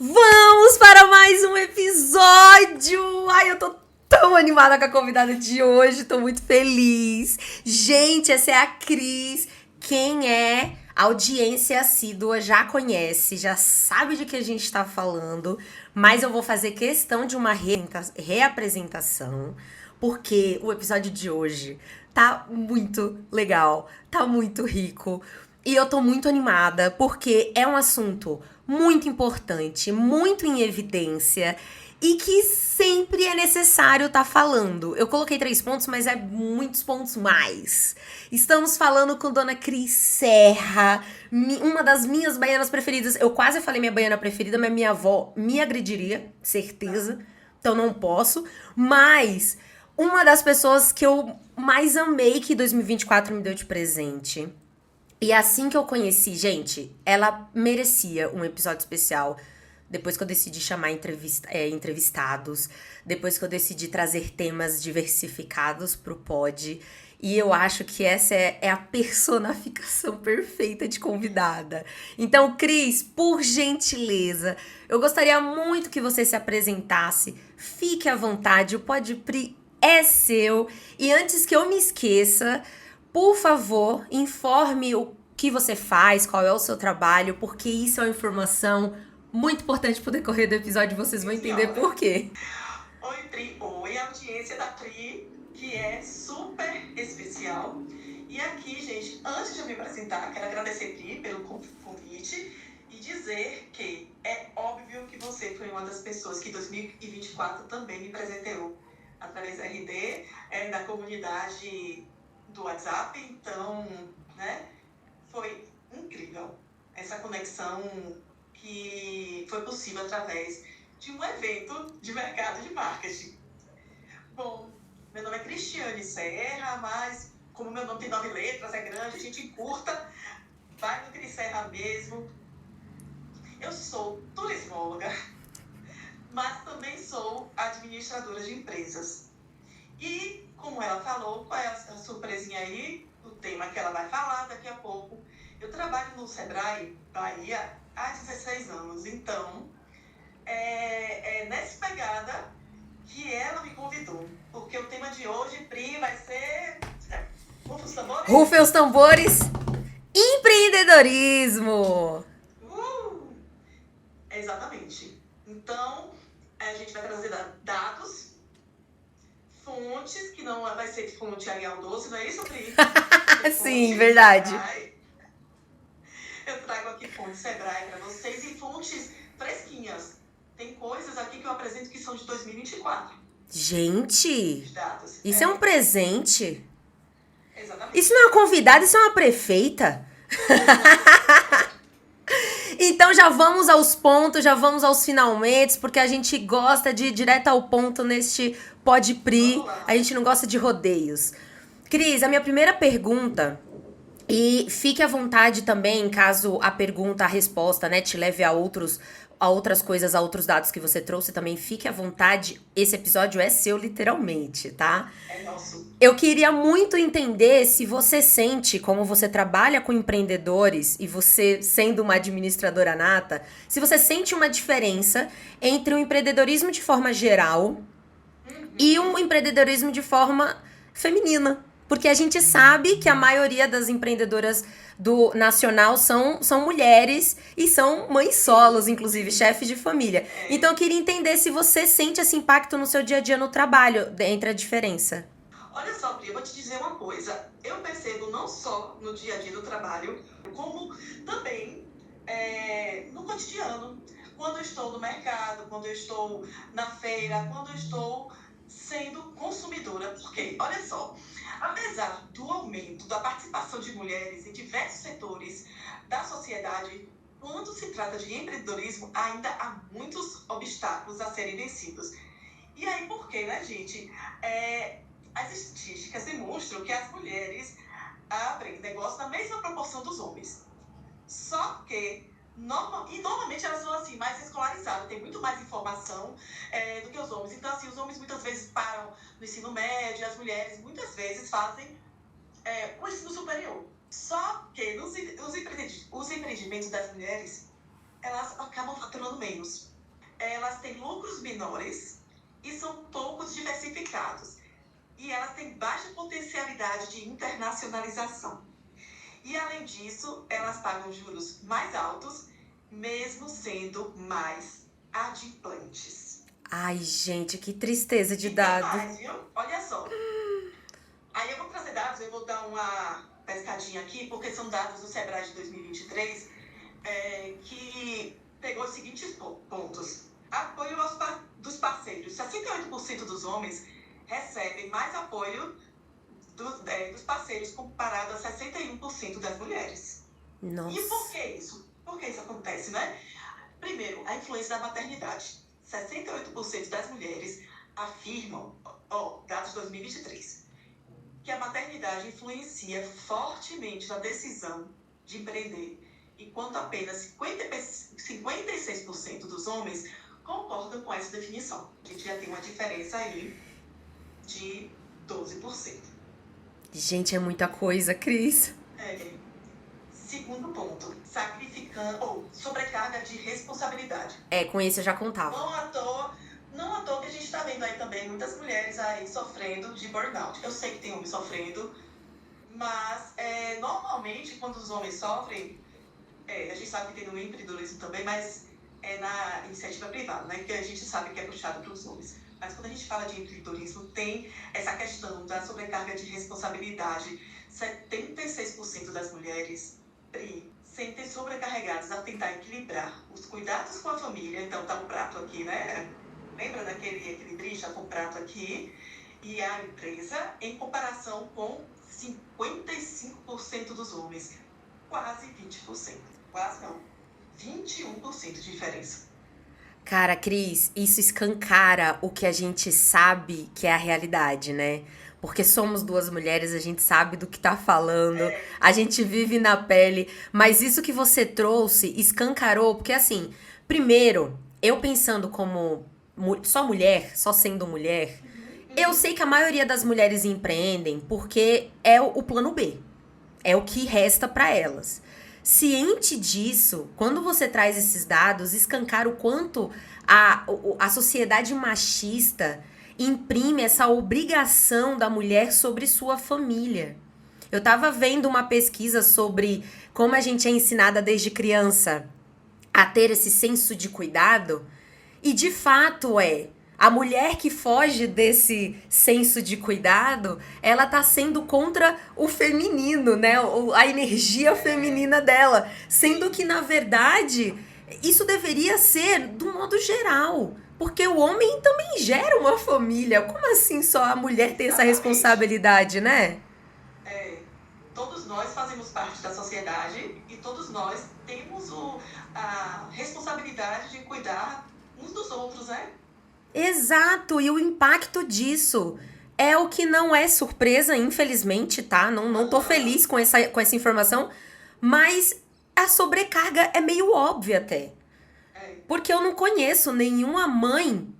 Vamos para mais um episódio! Ai, eu tô tão animada com a convidada de hoje, tô muito feliz. Gente, essa é a Cris. Quem é audiência assídua já conhece, já sabe de que a gente tá falando, mas eu vou fazer questão de uma reapresentação, porque o episódio de hoje tá muito legal, tá muito rico. E eu tô muito animada porque é um assunto muito importante, muito em evidência e que sempre é necessário estar falando. Eu coloquei 3 pontos, mas é muitos pontos mais. Estamos falando com Dona Cris Serra, uma das minhas baianas preferidas. Eu quase falei minha baiana preferida, mas minha avó me agrediria, certeza. Então não posso. Mas uma das pessoas que eu mais amei que 2024 me deu de presente. E assim que eu conheci, gente, ela merecia um episódio especial. Depois que eu decidi chamar entrevistados, depois que eu decidi trazer temas diversificados pro pod. E eu acho que essa é a personificação perfeita de convidada. Então, Cris, por gentileza, eu gostaria muito que você se apresentasse. Fique à vontade, o Podpri é seu. E antes que eu me esqueça, por favor, informe o que você faz, qual é o seu trabalho, porque isso é uma informação muito importante pro decorrer do episódio, vocês vão entender por quê. Oi, Pri. Oi, audiência da Pri, que é super especial. E aqui, gente, antes de eu me apresentar, quero agradecer, Pri, pelo convite e dizer que é óbvio que você foi uma das pessoas que em 2024 também me presenteou através da RD, da comunidade do WhatsApp. Então, né, foi incrível essa conexão que foi possível através de um evento de mercado de marketing. Bom, meu nome é Cristiane Serra, mas como meu nome tem 9 letras, é grande, a gente encurta, vai no Cris Serra mesmo. Eu sou turismóloga, mas também sou administradora de empresas. E, como ela falou, qual é a surpresinha aí? O tema que ela vai falar daqui a pouco. Eu trabalho no Sebrae Bahia há 16 anos, então é nessa pegada que ela me convidou. Porque o tema de hoje, Pri, vai ser... Rufa os tambores? Rufem os tambores! Empreendedorismo! Exatamente. Então, a gente vai trazer dados, fontes, que não vai ser de fonte Arial 12, não é isso, Pri? Sim, verdade. Eu trago aqui fontes Sebrae para vocês e fontes fresquinhas. Tem coisas aqui que eu apresento que são de 2024. Gente, Dados. isso é um presente? Exatamente. Isso não é uma convidada, isso é uma prefeita? Então já vamos aos pontos, já vamos aos finalmente, porque a gente gosta de ir direto ao ponto neste Podpri, a gente não gosta de rodeios. Cris, a minha primeira pergunta, e fique à vontade também, caso a pergunta, a resposta, né, te leve a outras coisas, a outros dados que você trouxe, também fique à vontade, esse episódio é seu literalmente, tá? É nosso. Eu queria muito entender se você sente, como você trabalha com empreendedores e você sendo uma administradora nata, se você sente uma diferença entre o empreendedorismo de forma geral e um empreendedorismo de forma feminina. Porque a gente sabe que a maioria das empreendedoras do nacional são mulheres e são mães solos, inclusive, chefes de família. Então eu queria entender se você sente esse impacto no seu dia a dia no trabalho, entre a diferença. Olha só, Pri, eu vou te dizer uma coisa. Eu percebo não só no dia a dia do trabalho, como também no cotidiano. Quando eu estou no mercado, quando eu estou na feira, quando eu estou sendo consumidora. Porque, olha só, apesar do aumento da participação de mulheres em diversos setores da sociedade, quando se trata de empreendedorismo, ainda há muitos obstáculos a serem vencidos. E aí, por quê, né, gente? As estatísticas demonstram que as mulheres abrem negócio na mesma proporção dos homens. Só que, normalmente elas são assim, mais escolarizadas, tem muito mais informação do que os homens. Então, assim, os homens muitas vezes param no ensino médio, as mulheres muitas vezes fazem o ensino superior. Só que os empreendimentos das mulheres, elas acabam faturando menos. elas têm lucros menores e são pouco diversificados. E elas têm baixa potencialidade de internacionalização. E, além disso, elas pagam juros mais altos, mesmo sendo mais adimplentes. Ai, gente, que tristeza de E tem dado. mais, viu? Olha só. Aí eu vou trazer dados, eu vou dar uma pescadinha aqui, porque são dados do Sebrae de 2023, que pegou os seguintes pontos. Apoio dos parceiros. 68% dos homens recebem mais apoio dos parceiros comparado a 61% das mulheres. Nossa. E por que isso? Por que isso acontece, né? Primeiro, a influência da maternidade. 68% das mulheres afirmam, dados de 2023, que a maternidade influencia fortemente na decisão de empreender, enquanto apenas 56% dos homens concordam com essa definição. A gente já tem uma diferença aí de 12%. Gente, é muita coisa, Cris. Segundo ponto, sobrecarga de responsabilidade. Com esse eu já contava. Não à toa que a gente está vendo aí também muitas mulheres aí sofrendo de burnout. Eu sei que tem homens sofrendo, mas normalmente quando os homens sofrem, a gente sabe que tem no empreendedorismo também, mas é na iniciativa privada, né? Que a gente sabe que é puxado para os homens. Mas quando a gente fala de empreendedorismo, tem essa questão da sobrecarga de responsabilidade. 76% das mulheres sentem sobrecarregadas a tentar equilibrar os cuidados com a família. Então, tá um prato aqui, né? Lembra daquele equilibrista com o prato aqui? E a empresa, em comparação com 55% dos homens. Quase 20%. Quase não. 21% de diferença. Cara, Cris, isso escancara o que a gente sabe que é a realidade, né? Porque somos duas mulheres, a gente sabe do que tá falando, a gente vive na pele, mas isso que você trouxe escancarou, porque assim, primeiro, eu pensando como só mulher, só sendo mulher, eu sei que a maioria das mulheres empreendem porque é o plano B, é o que resta pra elas. Ciente disso, quando você traz esses dados, escancara o quanto a sociedade machista imprime essa obrigação da mulher sobre sua família. Eu tava vendo uma pesquisa sobre como a gente é ensinada desde criança a ter esse senso de cuidado, e de fato a mulher que foge desse senso de cuidado, ela tá sendo contra o feminino, né? A energia feminina dela. Sendo que, na verdade, isso deveria ser do modo geral. Porque o homem também gera uma família. Como assim só a mulher tem essa responsabilidade, né? Todos nós fazemos parte da sociedade e todos nós temos a responsabilidade de cuidar uns dos outros, né? Exato, e o impacto disso é o que não é surpresa, infelizmente, tá? Não tô feliz com essa informação, mas a sobrecarga é meio óbvia até. Porque eu não conheço nenhuma mãe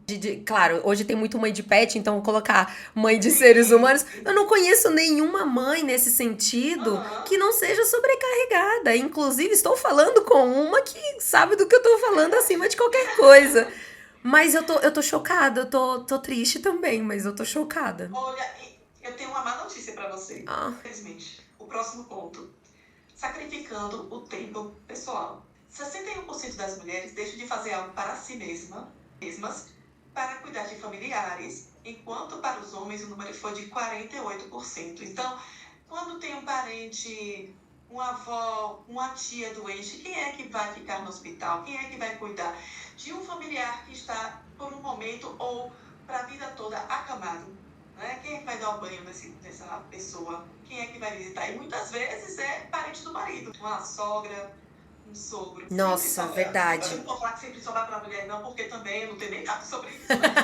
claro, hoje tem muito mãe de pet, então vou colocar mãe de seres humanos. Eu não conheço nenhuma mãe nesse sentido que não seja sobrecarregada. Inclusive, estou falando com uma que sabe do que eu tô falando acima de qualquer coisa. Mas eu tô chocada, eu tô triste também, mas eu tô chocada. Olha, eu tenho uma má notícia pra você. Infelizmente. O próximo ponto. Sacrificando o tempo pessoal. 61% das mulheres deixam de fazer algo para si mesmas para cuidar de familiares, enquanto para os homens o número foi de 48%. Então, quando tem um parente, uma avó, uma tia doente, quem é que vai ficar no hospital? Quem é que vai cuidar de um familiar que está por um momento ou para a vida toda acamado? Né? Quem é que vai dar o banho nessa pessoa? Quem é que vai visitar? E muitas vezes é parente do marido, uma sogra, um sogro. Nossa, verdade. Eu não vou falar que sempre sobra pra mulher, não, porque também eu não tenho nem nada sobre isso. Né?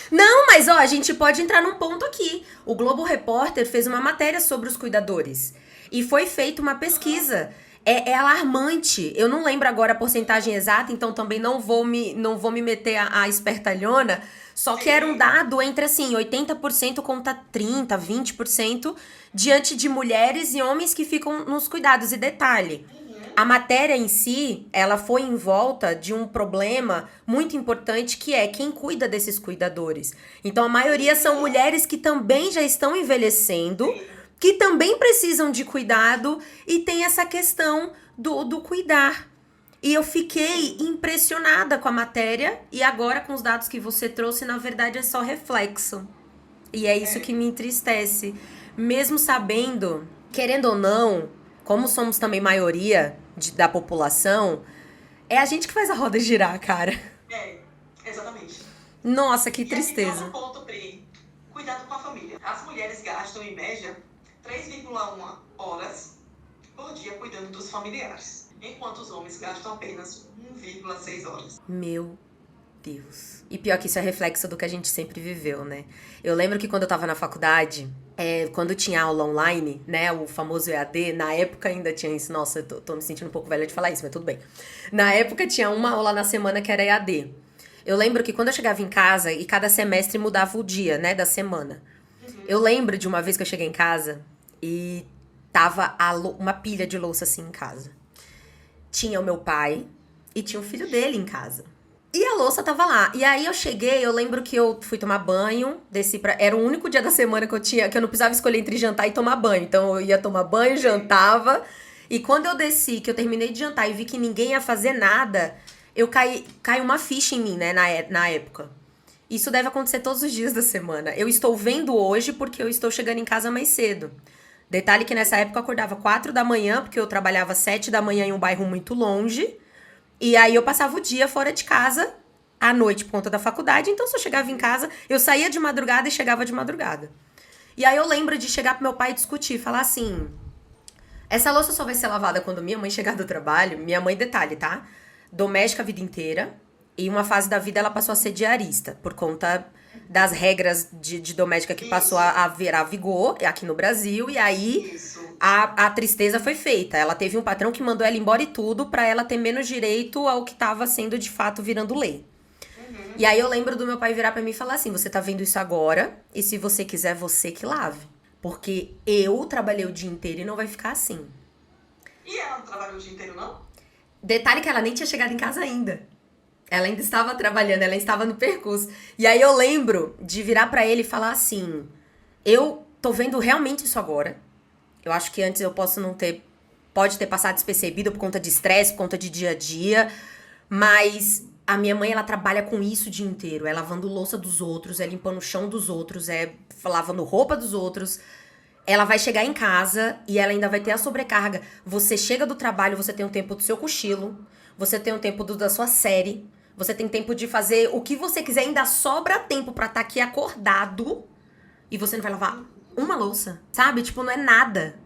Não, mas a gente pode entrar num ponto aqui. O Globo Repórter fez uma matéria sobre os cuidadores. E foi feita uma pesquisa. É alarmante. Eu não lembro agora a porcentagem exata, então também não vou me meter a espertalhona. Só que era um dado entre, assim, 80% contra 30%, 20% diante de mulheres e homens que ficam nos cuidados. E detalhe, A matéria em si, ela foi em volta de um problema muito importante que é quem cuida desses cuidadores. Então, a maioria são mulheres que também já estão envelhecendo, que também precisam de cuidado e tem essa questão do cuidar. E eu fiquei impressionada com a matéria e agora com os dados que você trouxe, na verdade, é só reflexo. E é isso que me entristece. Mesmo sabendo, querendo ou não, como somos também maioria da população, é a gente que faz a roda girar, cara. Exatamente. Nossa, que E tristeza. outro ponto, Pri, cuidado com a família. As mulheres gastam, em média, 3,1 horas por dia cuidando dos familiares, enquanto os homens gastam apenas 1,6 horas. Meu Deus. E pior que isso é reflexo do que a gente sempre viveu, né? Eu lembro que quando eu tava na faculdade, quando tinha aula online, né, o famoso EAD, na época ainda tinha isso. Nossa, eu tô me sentindo um pouco velha de falar isso, mas tudo bem. Na época tinha uma aula na semana que era EAD. Eu lembro que quando eu chegava em casa, e cada semestre mudava o dia, né, da semana. Eu lembro de uma vez que eu cheguei em casa e tava uma pilha de louça assim em casa. Tinha o meu pai e tinha o filho dele em casa. E a louça tava lá. E aí eu cheguei, eu lembro que eu fui tomar banho, desci pra... Era o único dia da semana que eu não precisava escolher entre jantar e tomar banho. Então eu ia tomar banho, jantava. E quando eu desci, que eu terminei de jantar e vi que ninguém ia fazer nada, caiu uma ficha em mim, né, na época. Isso deve acontecer todos os dias da semana. Eu estou vendo hoje porque eu estou chegando em casa mais cedo. Detalhe que nessa época eu acordava 4 da manhã, porque eu trabalhava 7 da manhã em um bairro muito longe. E aí eu passava o dia fora de casa, à noite, por conta da faculdade. Então, se eu chegava em casa, eu saía de madrugada e chegava de madrugada. E aí eu lembro de chegar pro meu pai e discutir, falar assim... Essa louça só vai ser lavada quando minha mãe chegar do trabalho. Minha mãe, detalhe, tá? Doméstica a vida inteira. E uma fase da vida ela passou a ser diarista, por conta das regras de doméstica que passou a virar vigor aqui no Brasil. E aí a tristeza foi feita. Ela teve um patrão que mandou ela embora e tudo pra ela ter menos direito ao que tava sendo de fato virando lei. E aí eu lembro do meu pai virar pra mim e falar assim, você tá vendo isso agora e se você quiser, você que lave. Porque eu trabalhei o dia inteiro e não vai ficar assim. E ela não trabalhou o dia inteiro, não? Detalhe que ela nem tinha chegado em casa ainda. Ela ainda estava trabalhando, ela estava no percurso. E aí eu lembro de virar pra ele e falar assim, eu tô vendo realmente isso agora. Eu acho que antes eu pode ter passado despercebido por conta de estresse, por conta de dia a dia, mas a minha mãe, ela trabalha com isso o dia inteiro, é lavando louça dos outros, é limpando o chão dos outros, é lavando roupa dos outros. Ela vai chegar em casa e ela ainda vai ter a sobrecarga. Você chega do trabalho, você tem um tempo do seu cochilo, você tem um tempo da sua série, você tem tempo de fazer o que você quiser, ainda sobra tempo pra estar aqui acordado e você não vai lavar uma louça, sabe? Tipo, não é nada.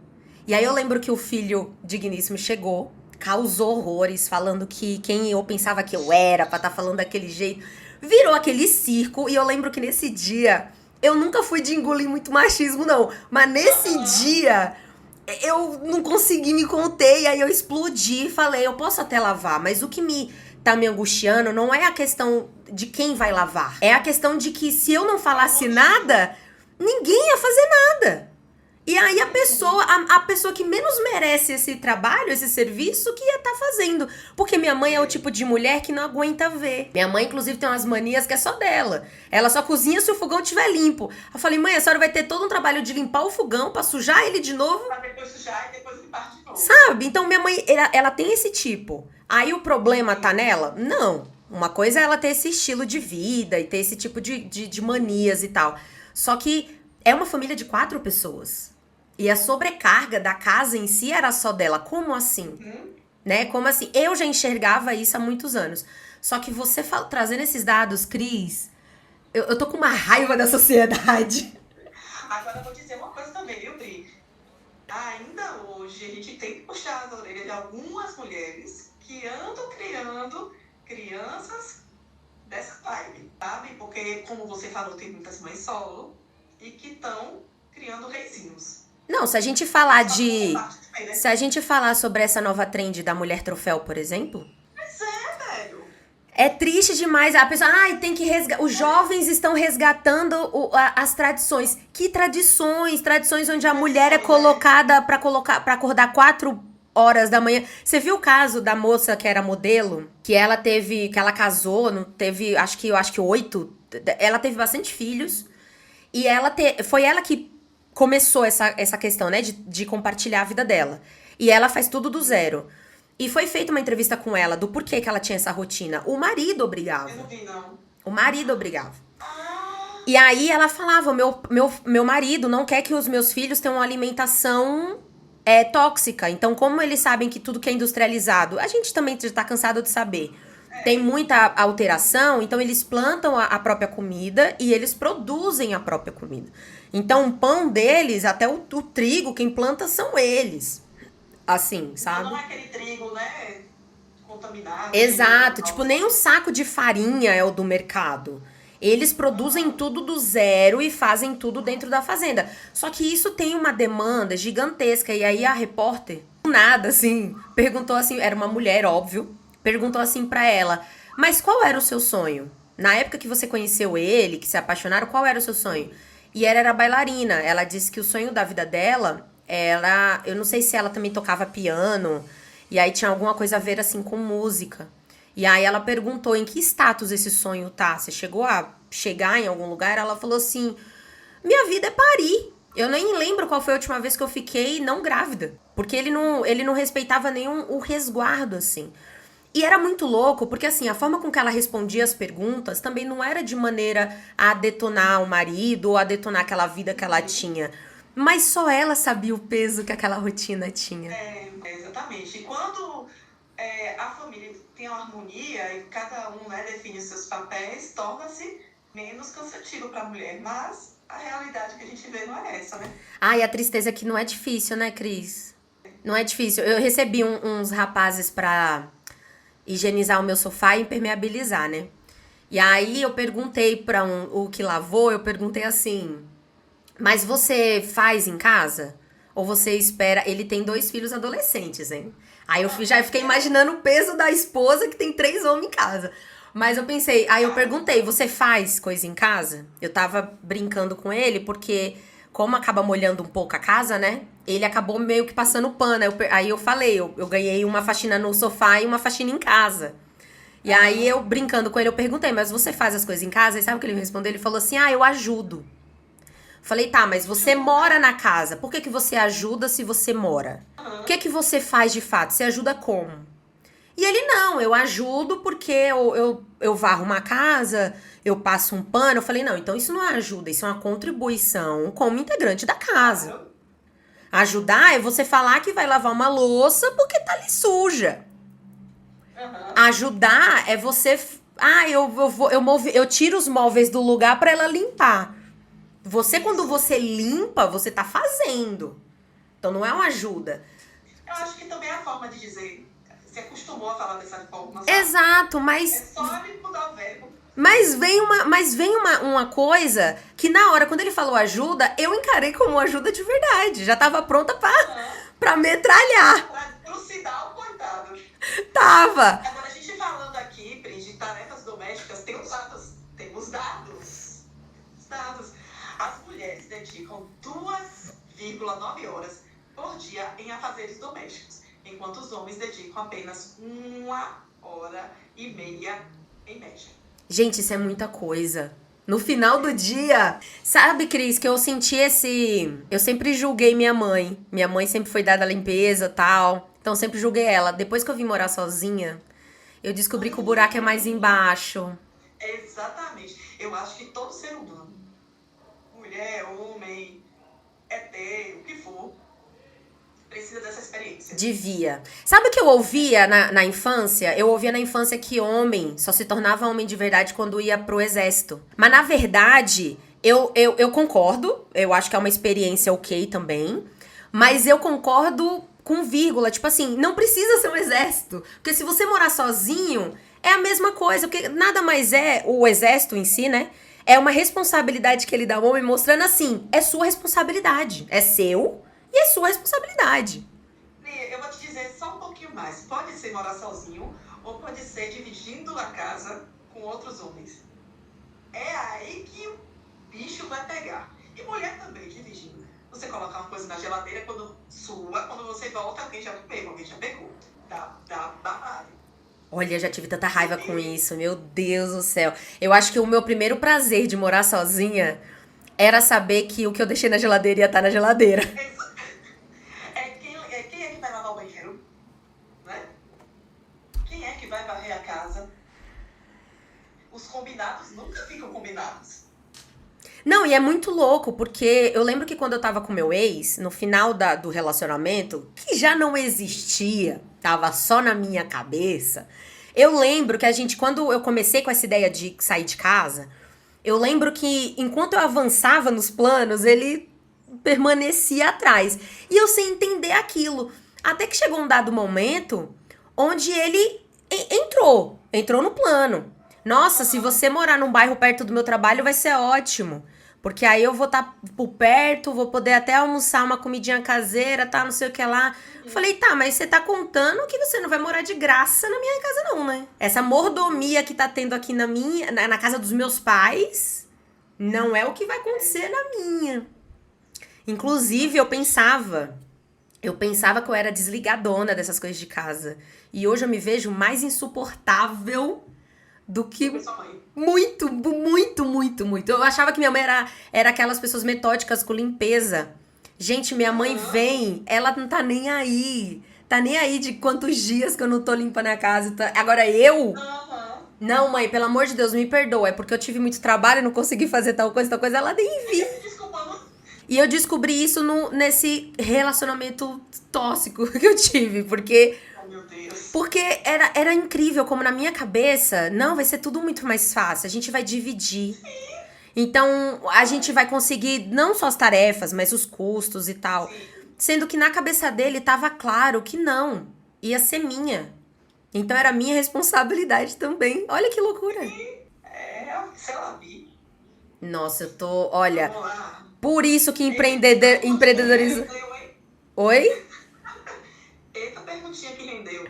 E aí eu lembro que o filho digníssimo chegou, causou horrores, falando que quem eu pensava que eu era pra estar falando daquele jeito, virou aquele circo. E eu lembro que nesse dia, eu nunca fui de engolir muito machismo, não. Mas nesse dia, eu não consegui me conter. E aí eu explodi e falei, eu posso até lavar, mas o que tá me angustiando não é a questão de quem vai lavar. É a questão de que se eu não falasse nada, ninguém ia fazer nada. E aí a pessoa que menos merece esse trabalho, esse serviço, que ia estar fazendo. Porque minha mãe é o tipo de mulher que não aguenta ver. Minha mãe, inclusive, tem umas manias que é só dela. Ela só cozinha se o fogão estiver limpo. Eu falei, mãe, a senhora vai ter todo um trabalho de limpar o fogão pra sujar ele de novo. Pra depois sujar e depois limpar de novo. Sabe? Então minha mãe, ela tem esse tipo. Aí o problema tá nela? Não. Uma coisa é ela ter esse estilo de vida e ter esse tipo de manias e tal. Só que é uma família de 4 pessoas. E a sobrecarga da casa em si era só dela. Como assim? Né? Como assim? Eu já enxergava isso há muitos anos. Só que você trazendo esses dados, Cris, eu tô com uma raiva da sociedade. Agora eu vou dizer uma coisa também, viu, Pri? Ainda hoje a gente tem que puxar as orelhas de algumas mulheres que andam criando crianças dessa vibe, sabe? Porque, como você falou, tem muitas mães solo e que estão criando reizinhos. Não, se a gente falar Se a gente falar sobre essa nova trend da mulher troféu, por exemplo... Mas é, velho. É triste demais. A pessoa, tem que resgatar... Os jovens estão resgatando as tradições. Que tradições? Tradições onde a mulher é colocada pra acordar 4 horas da manhã. Você viu o caso da moça que era modelo? Que ela casou, não teve, acho que 8. Ela teve bastante filhos. E foi ela que começou essa questão, né, de compartilhar a vida dela. E ela faz tudo do zero. E foi feita uma entrevista com ela do porquê que ela tinha essa rotina. O marido obrigava. Eu não vi, não. O marido obrigava. E aí ela falava, meu marido não quer que os meus filhos tenham uma alimentação tóxica. Então, como eles sabem que tudo que é industrializado, a gente também já tá cansado de saber, tem muita alteração, então eles plantam a própria comida e eles produzem a própria comida. Então, o pão deles, até o trigo, quem planta são eles. Assim, sabe? Então, não é aquele trigo, né, contaminado. Exato, tipo, nem um saco de farinha é o do mercado. Eles produzem tudo do zero e fazem tudo dentro da fazenda. Só que isso tem uma demanda gigantesca. E aí a repórter, do nada, assim, perguntou assim, era uma mulher, óbvio, perguntou assim pra ela, mas qual era o seu sonho? Na época que você conheceu ele, que se apaixonaram, qual era o seu sonho? E ela era bailarina. Ela disse que o sonho da vida dela era, eu não sei se ela também tocava piano, e aí tinha alguma coisa a ver, assim, com música. E aí ela perguntou em que status esse sonho tá. Você chegou a chegar em algum lugar? Ela falou assim, minha vida é parir. Eu nem lembro qual foi a última vez que eu fiquei não grávida. Porque ele não respeitava nenhum o resguardo, assim. E era muito louco, porque assim, a forma com que ela respondia as perguntas também não era de maneira a detonar o marido ou a detonar aquela vida que ela tinha. Mas só ela sabia o peso que aquela rotina tinha. Exatamente. E quando a família tem uma harmonia e cada um, né, define os seus papéis, torna-se menos cansativo para a mulher. Mas a realidade que a gente vê não é essa, né? Ai, a tristeza é que não é difícil, né, Cris? Não é difícil. Eu recebi uns rapazes pra higienizar o meu sofá e impermeabilizar, né? E aí eu perguntei pra o que lavou, eu perguntei assim, mas você faz em casa? Ou você espera... Ele tem 2 filhos adolescentes, hein? Aí eu já fiquei imaginando o peso da esposa que tem 3 homens em casa. Mas eu pensei... Aí eu perguntei, você faz coisa em casa? Eu tava brincando com ele, porque como acaba molhando um pouco a casa, né? Ele acabou meio que passando pano. Aí eu falei, eu ganhei uma faxina no sofá e uma faxina em casa. E aí eu, brincando com ele, eu perguntei, mas você faz as coisas em casa? E sabe o que ele me respondeu? Ele falou assim, eu ajudo. Falei, tá, mas você mora na casa. Por que você ajuda se você mora? O que você faz de fato? Você ajuda como? E ele, não, eu ajudo porque eu varro uma casa, eu passo um pano. Eu falei, não, então isso não é ajuda, isso é uma contribuição como integrante da casa. Ajudar é você falar que vai lavar uma louça porque tá ali suja. Ajudar é você... eu tiro os móveis do lugar pra ela limpar. Você, quando você limpa, você tá fazendo. Então não é uma ajuda. Eu acho que também é a forma de dizer. Você acostumou a falar dessa forma, sabe? Exato, mas... É só ele mudar o verbo. Mas vem uma coisa que na hora, quando ele falou ajuda, eu encarei como ajuda de verdade. Já tava pronta pra metralhar. Pra trucidar o coitado. Tava. Agora, a gente falando aqui, Pri, de tarefas domésticas, temos dados. Os dados. As mulheres dedicam 2,9 horas por dia em afazeres domésticos, enquanto os homens dedicam apenas 1h30 em média. Gente, isso é muita coisa. No final do dia... Sabe, Cris, que eu senti eu sempre julguei minha mãe. Minha mãe sempre foi dada a limpeza e tal. Então, eu sempre julguei ela. Depois que eu vim morar sozinha, eu descobri que o buraco é mais embaixo. Exatamente. Eu acho que todo ser humano, mulher, homem, ET, o que for, precisa dessa experiência. Devia. Sabe o que eu ouvia na infância? Eu ouvia na infância que homem só se tornava homem de verdade quando ia pro exército. Mas na verdade, eu concordo. Eu acho que é uma experiência ok também. Mas eu concordo com vírgula. Tipo assim, não precisa ser um exército. Porque se você morar sozinho, é a mesma coisa. Porque nada mais é o exército em si, né? É uma responsabilidade que ele dá ao homem mostrando assim, é sua responsabilidade. É seu e é sua responsabilidade. Eu vou te dizer só um pouquinho mais. Pode ser morar sozinho ou pode ser dividindo a casa com outros homens. É aí que o bicho vai pegar. E mulher também dividindo. Você coloca uma coisa na geladeira, quando você volta, alguém já comeu, alguém já pegou. Dá babado. Olha, eu já tive tanta raiva com isso, meu Deus do céu. Eu acho que o meu primeiro prazer de morar sozinha era saber que o que eu deixei na geladeira ia estar na geladeira. Quem é que vai lavar o banheiro? Né? Quem é que vai varrer a casa? Os combinados nunca ficam combinados. Não, e é muito louco, porque eu lembro que quando eu tava com meu ex, no final do relacionamento, que já não existia, tava só na minha cabeça, eu lembro que a gente, quando eu comecei com essa ideia de sair de casa, eu lembro que enquanto eu avançava nos planos, ele permanecia atrás. E eu sem entender aquilo. Até que chegou um dado momento onde ele entrou no plano. Nossa, se você morar num bairro perto do meu trabalho, vai ser ótimo. Porque aí eu vou estar por perto, vou poder até almoçar uma comidinha caseira, tá, não sei o que lá. Falei, tá, mas você tá contando que você não vai morar de graça na minha casa não, né? Essa mordomia que tá tendo aqui na casa dos meus pais, não é o que vai acontecer na minha. Inclusive, eu pensava que eu era desligadona dessas coisas de casa. E hoje eu me vejo mais insuportável do Porque que sua mãe. muito, muito, muito, muito. Eu achava que minha mãe era aquelas pessoas metódicas com limpeza. Gente, minha mãe vem, ela não tá nem aí. Tá nem aí de quantos dias que eu não tô limpando a casa. Agora eu. Aham. Não, mãe, pelo amor de Deus, me perdoa. É porque eu tive muito trabalho e não consegui fazer tal coisa, tal coisa. Ela nem Fica vi. se desculpando. E eu descobri isso nesse relacionamento tóxico que eu tive. Porque Oh, meu Deus. porque era incrível como na minha cabeça, não, vai ser tudo muito mais fácil. A gente vai dividir. Então, a gente vai conseguir não só as tarefas, mas os custos e tal. Sim. Sendo que na cabeça dele tava claro que não. Ia ser minha. Então era minha responsabilidade também. Olha que loucura. Sei lá, Vi. Nossa, eu tô. Olha, Vamos lá. por isso que Eita, perguntinha que empreendedorismo. rendeu, hein? Oi? Eita, perguntinha que rendeu.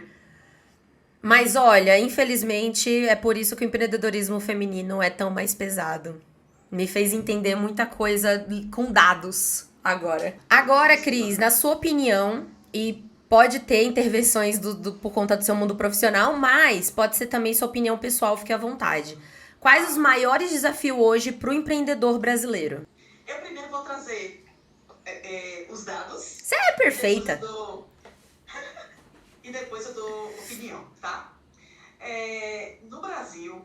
Mas olha, infelizmente é por isso que o empreendedorismo feminino é tão mais pesado. Me fez entender muita coisa com dados agora. Agora, Cris, na sua opinião, e pode ter intervenções por conta do seu mundo profissional, mas pode ser também sua opinião pessoal, fique à vontade. Quais os maiores desafios hoje para o empreendedor brasileiro? Eu primeiro vou trazer os dados. Você é E depois eu perfeita. dou, e depois eu dou opinião, tá? No Brasil,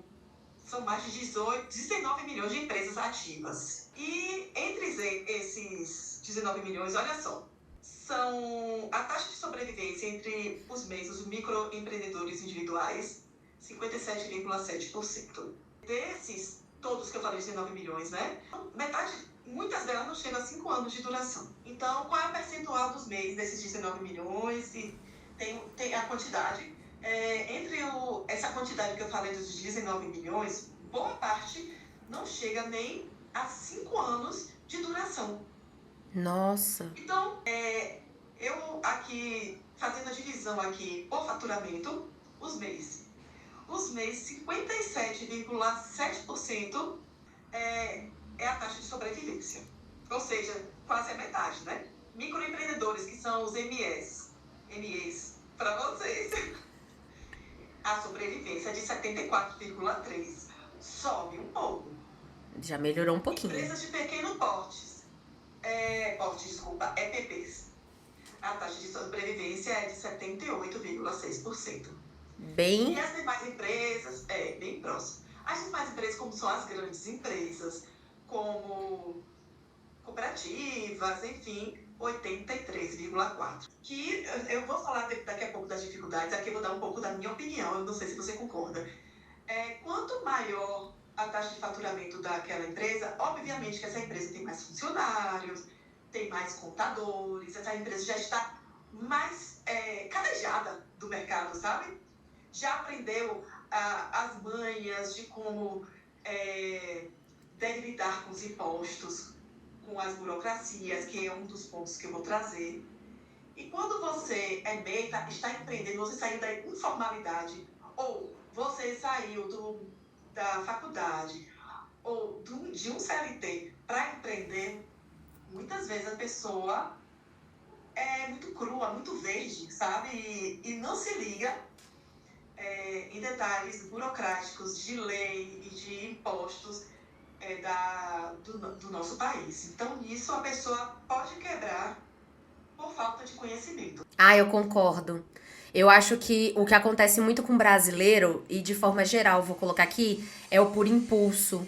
são mais de 19 milhões de empresas ativas. E entre esses 19 milhões, olha só, a taxa de sobrevivência entre os MEIs, os microempreendedores individuais, 57,7%. Desses, todos que eu falei, 19 milhões, né? Metade, muitas delas não chegam a 5 anos de duração. Então, qual é o percentual dos MEIs desses 19 milhões? E tem a quantidade. Essa quantidade que eu falei dos 19 milhões, boa parte não chega nem a 5 anos de duração. Nossa. Então, eu aqui, fazendo a divisão aqui por faturamento, os MEIs. Os MEIs, 57,7% é a taxa de sobrevivência. Ou seja, quase a metade, né? Microempreendedores, que são os MEs, para vocês. A sobrevivência é de 74,3%. Sobe um pouco. Já melhorou um pouquinho. Empresas de pequeno EPPs. A taxa de sobrevivência é de 78,6%. Bem. E as demais empresas, bem próximo. As demais empresas, como são as grandes empresas, como cooperativas, enfim, 83,4%. Que eu vou falar daqui a pouco das dificuldades, aqui eu vou dar um pouco da minha opinião, eu não sei se você concorda. Quanto maior a taxa de faturamento daquela empresa, obviamente que essa empresa tem mais funcionários, tem mais contadores, essa empresa já está mais calejada do mercado, sabe? Já aprendeu as manhas de como deve lidar com os impostos, com as burocracias, que é um dos pontos que eu vou trazer. E quando você é MEI, está empreendendo, você saiu da informalidade, ou você saiu da faculdade, ou de um CLT para empreender, Muitas vezes a pessoa é muito crua, muito verde, sabe? E não se liga em detalhes burocráticos de lei e de impostos do nosso país. Então, isso a pessoa pode quebrar por falta de conhecimento. Ah, eu concordo. Eu acho que o que acontece muito com o brasileiro, e de forma geral, vou colocar aqui, é o por impulso.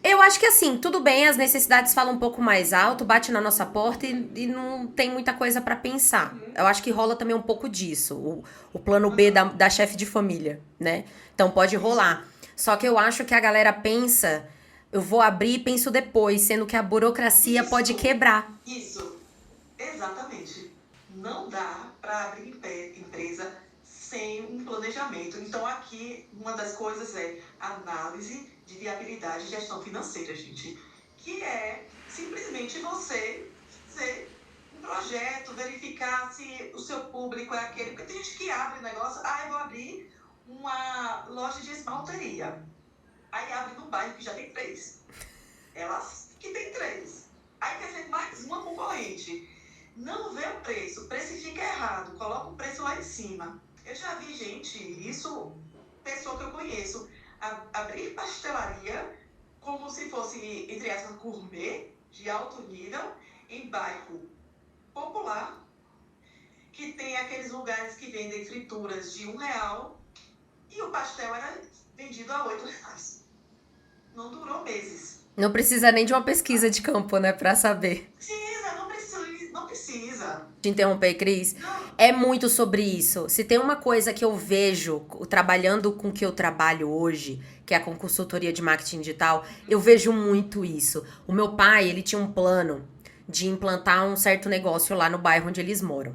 Eu acho que assim, tudo bem, as necessidades falam um pouco mais alto, bate na nossa porta e não tem muita coisa pra pensar. Eu acho que rola também um pouco disso, o plano B da chefe de família, né? Então pode rolar. Só que eu acho que a galera pensa, eu vou abrir e penso depois, sendo que a burocracia pode quebrar. Isso, exatamente. Não dá para abrir empresa sem um planejamento. Então, aqui, uma das coisas é análise de viabilidade e gestão financeira, gente. Que é simplesmente você fazer um projeto, verificar se o seu público é aquele. Porque tem gente que abre negócio, eu vou abrir uma loja de esmalteria. Aí abre no bairro que já tem 3. Elas que tem 3. Aí quer ser mais uma concorrente. Não vê o preço, precifica errado, coloca o preço lá em cima. Eu já vi gente, isso, pessoa que eu conheço, abrir pastelaria como se fosse, entre aspas, gourmet, de alto nível, em bairro popular, que tem aqueles lugares que vendem frituras de R$1 e o pastel era vendido a R$8. Não durou meses. Não precisa nem de uma pesquisa de campo, né, pra saber. Não precisa. Te interromper, Cris. É muito sobre isso. Se tem uma coisa que eu vejo trabalhando com o que eu trabalho hoje, que é com consultoria de marketing digital, eu vejo muito isso. O meu pai, ele tinha um plano de implantar um certo negócio lá no bairro onde eles moram.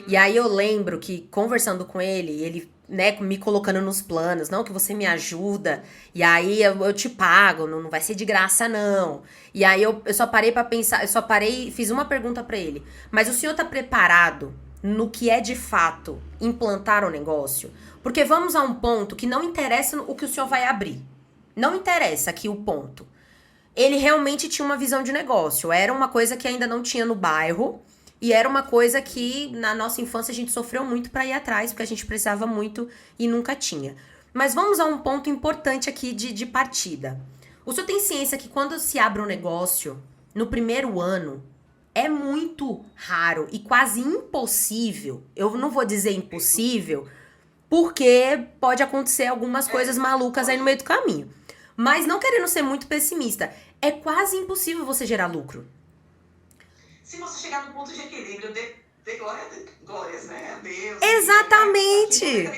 E aí eu lembro que, conversando com ele, né, me colocando nos planos, não, que você me ajuda, e aí eu te pago, não vai ser de graça, não. E aí eu só parei pra pensar, fiz uma pergunta pra ele, mas o senhor tá preparado no que é de fato implantar o negócio? Porque vamos a um ponto que não interessa o que o senhor vai abrir. Não interessa aqui o ponto. Ele realmente tinha uma visão de negócio, era uma coisa que ainda não tinha no bairro, e era uma coisa que na nossa infância a gente sofreu muito pra ir atrás, porque a gente precisava muito e nunca tinha. Mas vamos a um ponto importante aqui de partida. O senhor tem ciência que quando se abre um negócio, no primeiro ano, é muito raro e quase impossível, eu não vou dizer impossível, porque pode acontecer algumas coisas malucas aí no meio do caminho. Mas não querendo ser muito pessimista, é quase impossível você gerar lucro. Se você chegar no ponto de equilíbrio, dê glórias, né? A Deus. Exatamente!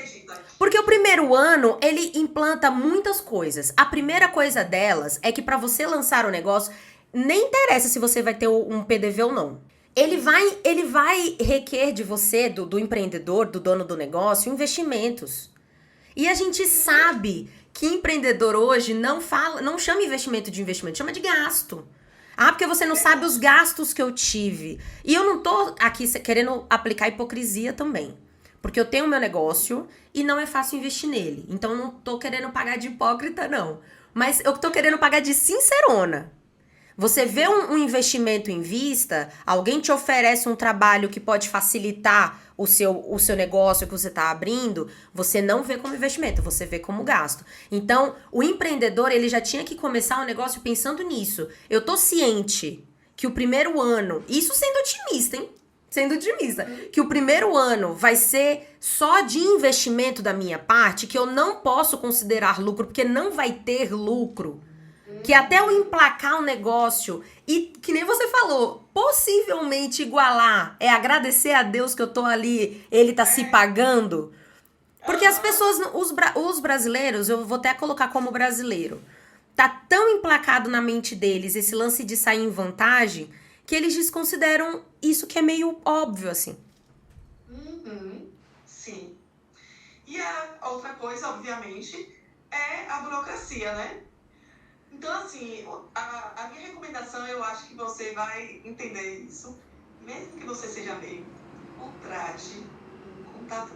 Porque o primeiro ano, ele implanta muitas coisas. A primeira coisa delas é que pra você lançar o negócio, nem interessa se você vai ter um PDV ou não. Ele vai requer de você, do empreendedor, do dono do negócio, investimentos. E a gente sabe que empreendedor hoje não chama investimento de investimento, chama de gasto. Ah, porque você não sabe os gastos que eu tive. E eu não tô aqui querendo aplicar hipocrisia também. Porque eu tenho meu negócio e não é fácil investir nele. Então eu não tô querendo pagar de hipócrita, não. Mas eu tô querendo pagar de sincerona. Você vê um investimento em vista, alguém te oferece um trabalho que pode facilitar o seu negócio que você está abrindo, você não vê como investimento, você vê como gasto. Então, o empreendedor, ele já tinha que começar o negócio pensando nisso. Eu tô ciente que o primeiro ano, isso sendo otimista, hein? Sendo otimista, que o primeiro ano vai ser só de investimento da minha parte, que eu não posso considerar lucro, porque não vai ter lucro. Que até eu emplacar um negócio e, que nem você falou, possivelmente igualar, é agradecer a Deus que eu tô ali, ele tá se pagando. Porque as pessoas, os brasileiros, eu vou até colocar como brasileiro, tá tão emplacado na mente deles esse lance de sair em vantagem, que eles desconsideram isso que é meio óbvio, assim. Sim. E a outra coisa, obviamente, é a burocracia, né? Então, assim, a minha recomendação, eu acho que você vai entender isso. Mesmo que você seja meio, contrate um contador.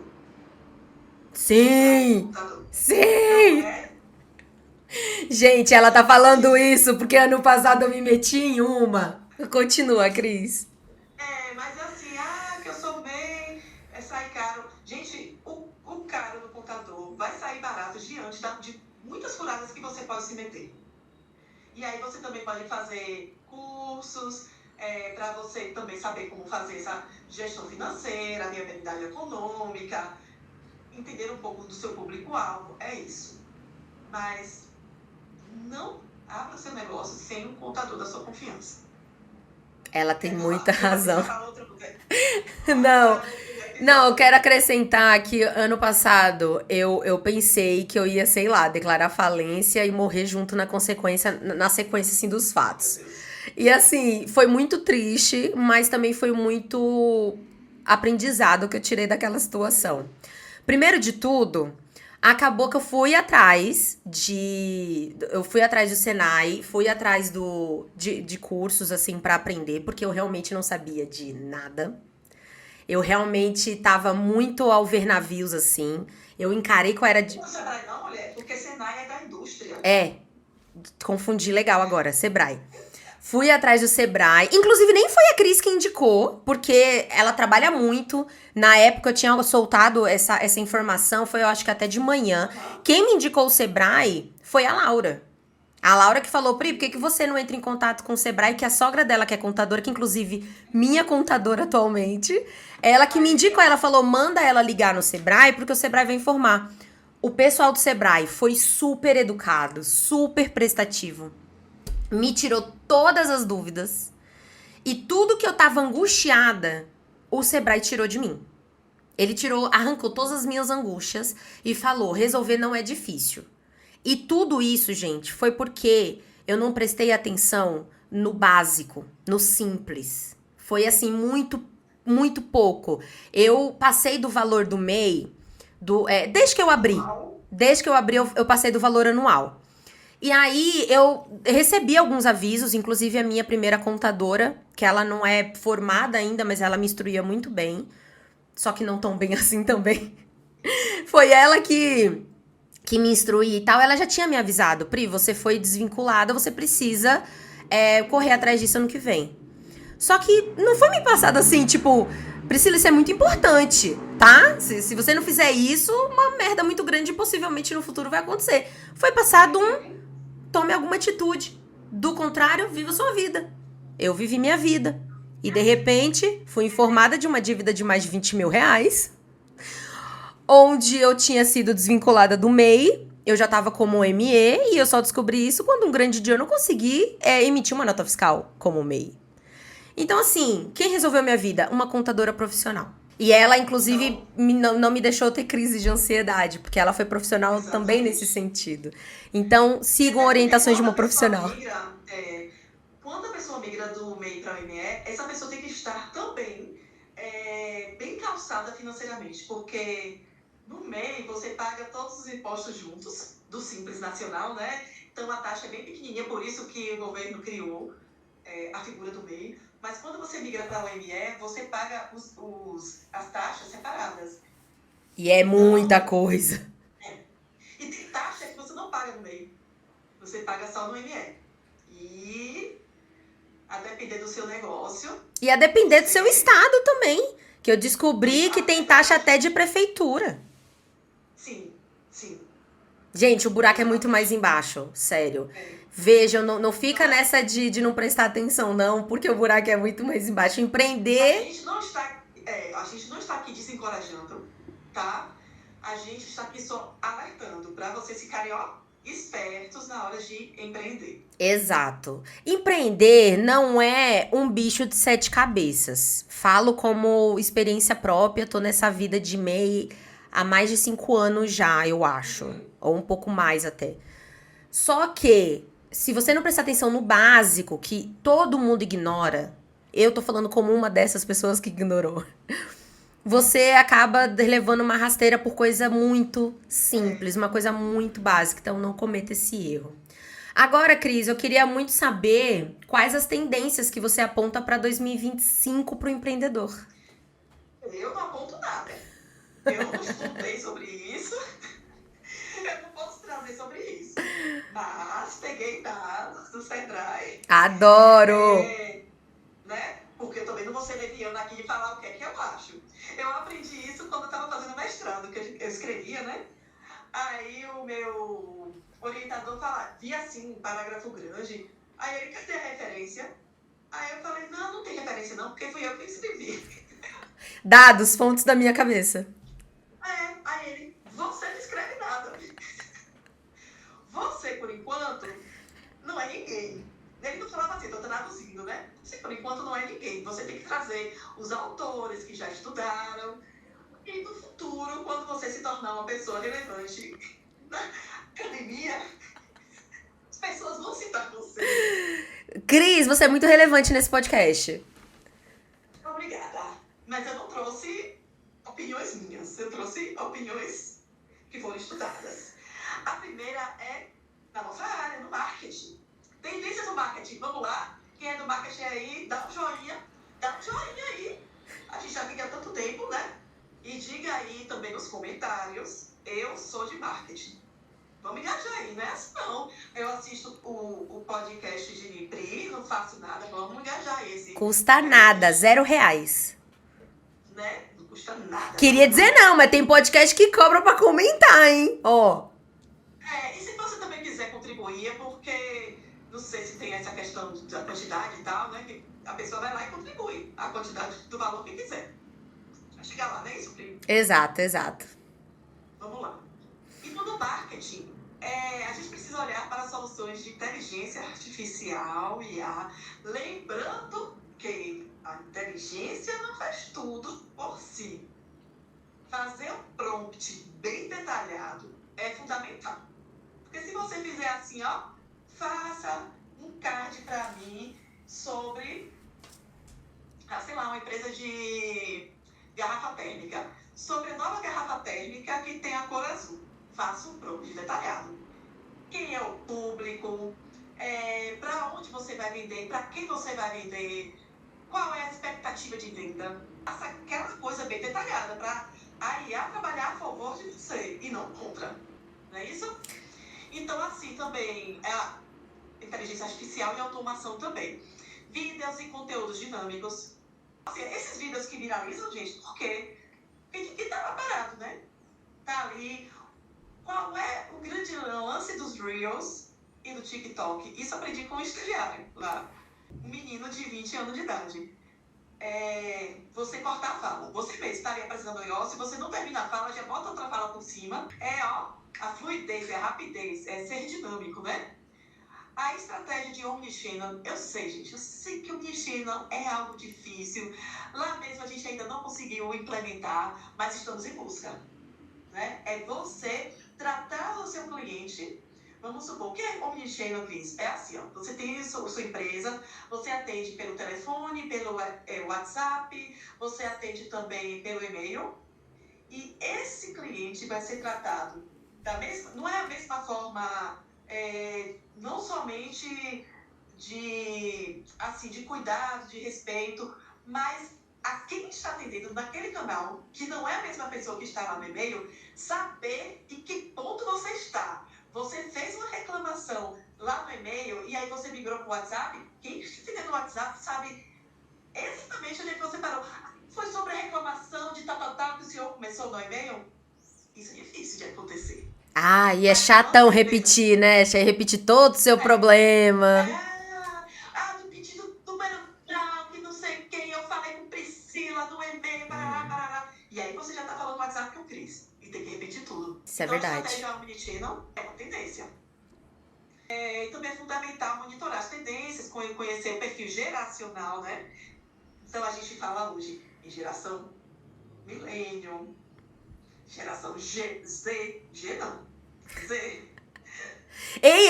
Sim! Sim! Gente, ela tá falando isso porque ano passado eu me meti em uma. Continua, Cris. Mas é assim, que eu sou MEI, sai caro. Gente, o caro do contador vai sair barato diante de muitas furadas que você pode se meter. E aí você também pode fazer cursos para você também saber como fazer essa gestão financeira, viabilidade econômica, entender um pouco do seu público-alvo. É isso. Mas não abra seu negócio sem um contador da sua confiança. Ela tem muita razão. Outra coisa. Não, eu quero acrescentar que ano passado eu pensei que eu ia, sei lá, declarar falência e morrer junto na sequência assim dos fatos. E assim, foi muito triste, mas também foi muito aprendizado que eu tirei daquela situação. Primeiro de tudo, acabou que eu fui atrás do Senai, fui atrás de cursos, assim, pra aprender, porque eu realmente não sabia de nada. Eu realmente tava muito ao ver navios, assim. Eu encarei qual era de... Não, Sebrae não, mulher, porque Senai é da indústria. Confundi legal agora, Sebrae. Fui atrás do Sebrae. Inclusive, nem foi a Cris que indicou, porque ela trabalha muito. Na época, eu tinha soltado essa informação, foi, eu acho que até de manhã. Quem me indicou o Sebrae foi a Laura. A Laura que falou, Pri, por que você não entra em contato com o Sebrae? Que a sogra dela, que é contadora, que inclusive minha contadora atualmente, ela que me indicou, ela falou, manda ela ligar no Sebrae, porque o Sebrae vai informar. O pessoal do Sebrae foi super educado, super prestativo. Me tirou todas as dúvidas. E tudo que eu tava angustiada, o Sebrae tirou de mim. Ele arrancou todas as minhas angústias e falou, resolver não é difícil. E tudo isso, gente, foi porque eu não prestei atenção no básico, no simples. Foi assim, muito, muito pouco. Eu passei do valor do MEI, desde que eu abri, eu passei do valor anual. E aí eu recebi alguns avisos, inclusive a minha primeira contadora, que ela não é formada ainda, mas ela me instruía muito bem. Só que não tão bem assim também. Foi ela que me instruía e tal. Ela já tinha me avisado, Pri, você foi desvinculada, você precisa correr atrás disso ano que vem. Só que não foi me passado assim, tipo, Priscila, isso é muito importante, tá? Se você não fizer isso, uma merda muito grande possivelmente no futuro vai acontecer. Foi passado tome alguma atitude. Do contrário, viva sua vida. Eu vivi minha vida. E, de repente, fui informada de uma dívida de mais de 20 mil reais, onde eu tinha sido desvinculada do MEI, eu já estava como ME, e eu só descobri isso quando um grande dia eu não consegui emitir uma nota fiscal como MEI. Então, assim, quem resolveu minha vida? Uma contadora profissional. E ela, inclusive, não me deixou ter crise de ansiedade, porque ela foi profissional Exatamente. Também nesse sentido. Então, sigam orientações de uma profissional. Quando a pessoa migra do MEI para o ME, essa pessoa tem que estar também bem calçada financeiramente, porque no MEI você paga todos os impostos juntos, do Simples Nacional, né? Então a taxa é bem pequenininha, por isso que o governo criou a figura do MEI. Mas quando você migra para o ME, você paga as taxas separadas. E é muita coisa. E tem taxa que você não paga no MEI. Você paga só no ME. E a depender do seu negócio... E a depender do seu estado também. Que eu descobri que tem taxa até de prefeitura. Sim. Gente, o buraco é muito mais embaixo. Sério. Vejam, não fica nessa de não prestar atenção, não, porque o buraco é muito mais embaixo. Empreender... A gente não está aqui desencorajando, tá? A gente está aqui só alertando para vocês ficarem, espertos na hora de empreender. Exato. Empreender não é um bicho de 7 cabeças. Falo como experiência própria, tô nessa vida de MEI há mais de 5 anos já, eu acho. Ou um pouco mais até. Só que... se você não prestar atenção no básico, que todo mundo ignora, eu tô falando como uma dessas pessoas que ignorou, você acaba levando uma rasteira por coisa muito simples, uma coisa muito básica. Então, não cometa esse erro. Agora, Cris, eu queria muito saber quais as tendências que você aponta para 2025 para o empreendedor. Eu não aponto nada. Eu não estudei sobre isso. Eu não posso trazer sobre isso. Mas peguei dados do Sebrae. Adoro! mestrado, que eu escrevia, né? Aí o meu orientador via assim, um parágrafo grande. Aí ele, cadê a referência? Aí eu falei, não tem referência não, porque fui eu que escrevi. Dados, fontes da minha cabeça. Aí ele, você não escreve nada. Você, por enquanto, não é ninguém. Ele não falava assim, estou traduzindo, né? Você, por enquanto, não é ninguém. Você tem que trazer os autores que já estudaram. E no futuro, quando você se tornar uma pessoa relevante na academia, as pessoas vão citar você. Cris, você é muito relevante nesse podcast. Obrigada. Mas eu não trouxe opiniões minhas. Eu trouxe opiniões que foram estudadas. A primeira é na nossa área, no marketing. Tendências no marketing. Vamos lá? Quem é do marketing aí, dá um joinha. Dá um joinha aí. A gente já fica há tanto tempo, né? E diga aí também nos comentários, eu sou de marketing. Vamos engajar aí, não é assim não. Eu assisto o podcast de Pri, não faço nada, vamos engajar esse. Custa nada, R$0. Né? Não custa nada. Queria dizer não, mas tem podcast que cobra pra comentar, hein? Ó. E se você também quiser contribuir, é porque, não sei se tem essa questão da quantidade e tal, né? Que a pessoa vai lá e contribui a quantidade do valor que quiser. Vai chegar lá, não é isso, Pri? Exato. Vamos lá. E no marketing, a gente precisa olhar para soluções de inteligência artificial, IA, lembrando que a inteligência não faz tudo por si. Fazer um prompt bem detalhado é fundamental. Porque se você fizer assim, faça um card para mim sobre, sei lá, uma empresa de garrafa térmica. Sobre a nova garrafa térmica que tem a cor azul. Faça um prompt detalhado. Quem é o público? Para onde você vai vender? Para quem você vai vender? Qual é a expectativa de venda? Faça aquela coisa bem detalhada para a IA trabalhar a favor de você e não contra. Não é isso? Então, assim, também, a inteligência artificial e automação também. Vídeos e conteúdos dinâmicos. Assim, esses vídeos que viralizam, gente, por quê? Porque ninguém estava parado, né? Tá ali. Qual é o grande lance dos Reels e do TikTok? Isso aprendi com o estagiário lá. Um menino de 20 anos de idade. Você cortar a fala. Você mesmo estaria apresentando o negócio, se você não termina a fala, já bota outra fala por cima. A fluidez, a rapidez, ser dinâmico, né? A estratégia de Omnichannel, eu sei, gente, eu sei que o Omnichannel é algo difícil. Lá mesmo a gente ainda não conseguiu implementar, mas estamos em busca. Né? É você tratar o seu cliente. Vamos supor, o que é Omnichannel, Cris? É assim, você tem sua empresa, você atende pelo telefone, pelo WhatsApp, você atende também pelo e-mail. E esse cliente vai ser tratado não é a mesma forma, não somente de cuidado, de respeito, mas a quem está atendendo naquele canal, que não é a mesma pessoa que está lá no e-mail, saber em que ponto você está. Você fez uma reclamação lá no e-mail e aí você migrou para o WhatsApp, quem está atendendo no WhatsApp sabe exatamente onde é que você parou. Foi sobre a reclamação de tal que o senhor começou no e-mail? Isso é difícil de acontecer. E é chatão repetir, né? Repetir todo o seu problema. Do pedido número tal, que não sei quem, eu falei com Priscila no e-mail, parará. E aí você já tá falando no WhatsApp com o Cris. E tem que repetir tudo. Isso é verdade. A estratégia Omnichannel é uma tendência. E também é fundamental monitorar as tendências, conhecer o perfil geracional, né? Então a gente fala hoje em geração Millennium, geração G não. Z. Ei,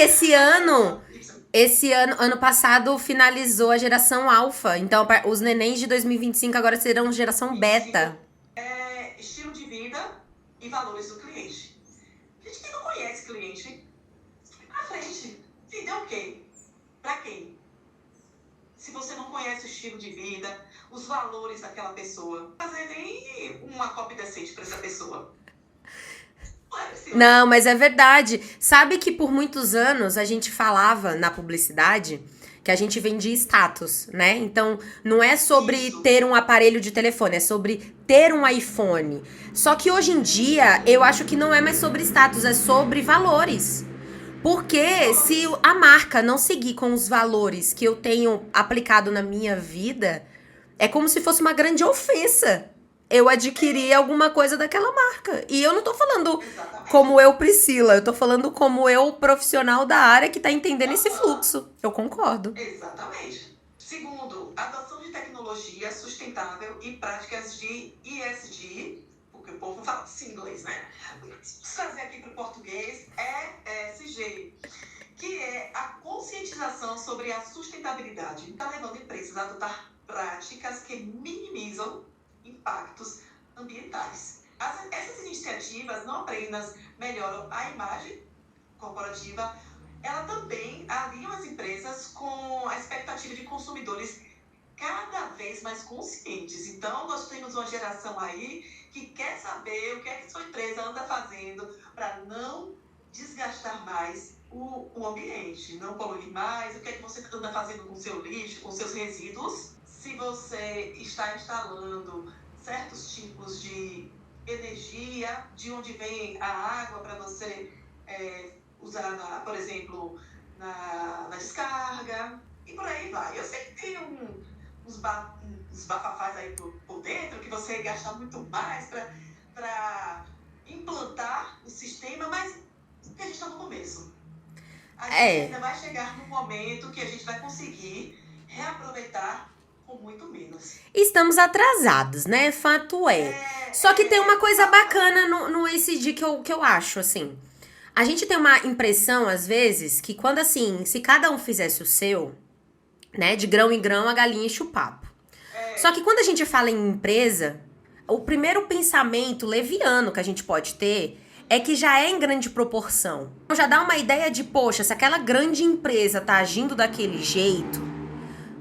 ano passado finalizou a geração Alpha. Então, os nenéns de 2025 agora serão geração Beta. Estilo de vida e valores do cliente. Gente, quem não conhece cliente, à frente. Vender o quê? Pra quem? Se você não conhece o estilo de vida, os valores daquela pessoa, não fazer nem uma cópia decente pra essa pessoa. Não, mas é verdade. Sabe que por muitos anos a gente falava na publicidade que a gente vende status, né? Então, não é sobre Isso. ter um aparelho de telefone, é sobre ter um iPhone. Só que hoje em dia, eu acho que não é mais sobre status, é sobre valores. Porque se a marca não seguir com os valores que eu tenho aplicado na minha vida, é como se fosse uma grande ofensa eu adquirir alguma coisa daquela marca. E eu não tô falando Exatamente. como eu, Priscila, eu tô falando como eu, profissional da área que tá entendendo esse fluxo. Eu concordo. Exatamente. Segundo, adoção de tecnologia sustentável e práticas de ESG, porque o povo fala em inglês, né? Vamos trazer aqui para o português, ESG, que é a conscientização sobre a sustentabilidade. Está levando empresas a adotar práticas que minimizam impactos ambientais. Essas iniciativas não apenas melhoram a imagem corporativa, ela também alinha as empresas com a expectativa de consumidores cada vez mais conscientes. Então, nós temos uma geração aí que quer saber o que é que sua empresa anda fazendo para não desgastar mais o ambiente, não poluir mais, o que é que você anda fazendo com o seu lixo, com seus resíduos. Se você está instalando certos tipos de energia, de onde vem a água para você usar, por exemplo, na descarga, e por aí vai. Eu sei que tem uns bafafás aí por dentro, que você gasta muito mais para implantar o sistema, mas a gente está no começo. A gente ainda vai chegar num momento que a gente vai conseguir reaproveitar com muito menos. Estamos atrasados, né? Fato é. Só que tem uma coisa bacana no ESG que eu acho, assim. A gente tem uma impressão, às vezes, que quando, assim, se cada um fizesse o seu, né, de grão em grão, a galinha enche o papo. Só que quando a gente fala em empresa, o primeiro pensamento leviano que a gente pode ter é que já é em grande proporção. Então já dá uma ideia de, poxa, se aquela grande empresa tá agindo daquele jeito,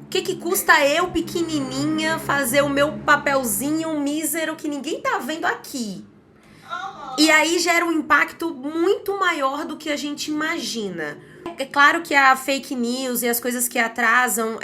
o que custa eu, pequenininha, fazer o meu papelzinho mísero que ninguém tá vendo aqui? E aí gera um impacto muito maior do que a gente imagina. É claro que a fake news e as coisas que atrasam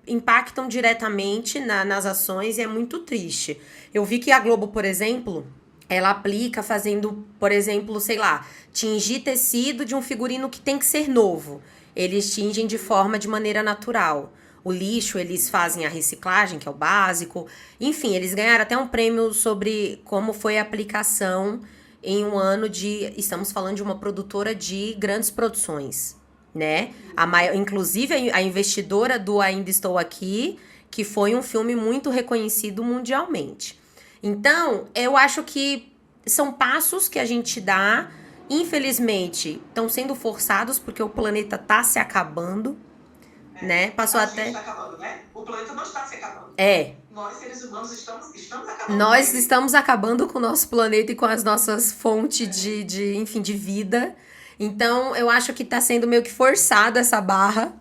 impactam diretamente nas ações e é muito triste. Eu vi que a Globo, por exemplo, ela aplica fazendo, por exemplo, sei lá, tingir tecido de um figurino que tem que ser novo. Eles tingem de maneira natural. O lixo, eles fazem a reciclagem, que é o básico. Enfim, eles ganharam até um prêmio sobre como foi a aplicação em um ano de... Estamos falando de uma produtora de grandes produções, né? Inclusive, a investidora do Ainda Estou Aqui, que foi um filme muito reconhecido mundialmente. Então, eu acho que são passos que a gente dá. Infelizmente, estão sendo forçados porque o planeta está se acabando, né? Passou até... Está acabando, né? O planeta não está se acabando. Nós, seres humanos, estamos acabando. Nós estamos acabando com o nosso planeta e com as nossas fontes de vida. Então, eu acho que tá sendo meio que forçada essa barra.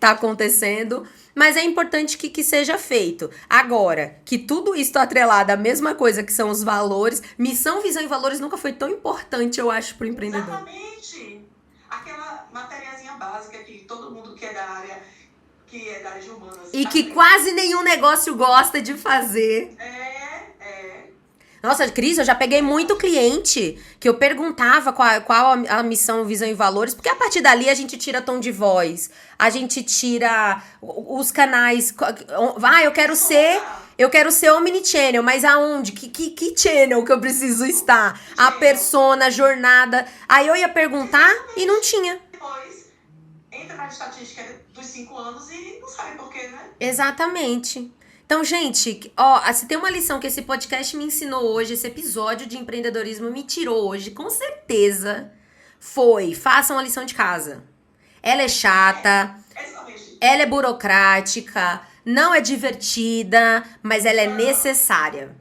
Tá acontecendo. Mas é importante que seja feito. Agora, que tudo isso tá atrelado à mesma coisa que são os valores. Missão, visão e valores nunca foi tão importante, eu acho, pro empreendedor. Exatamente. Aquela matériazinha básica que todo mundo que é da área de humanas. E que quase nenhum negócio gosta de fazer. Nossa, Cris, eu já peguei muito cliente que eu perguntava qual a missão, visão e valores, porque a partir dali a gente tira tom de voz, a gente tira os canais. Eu quero ser omnichannel, mas aonde? Que channel que eu preciso estar? A persona, a jornada. Aí eu ia perguntar e não tinha. Depois entra na estatística dos 5 anos e não sabe por quê, né? Exatamente. Então, gente, se tem uma lição que esse podcast me ensinou hoje, esse episódio de empreendedorismo me tirou hoje, com certeza, façam a lição de casa. Ela é chata, ela é burocrática, não é divertida, mas ela é necessária.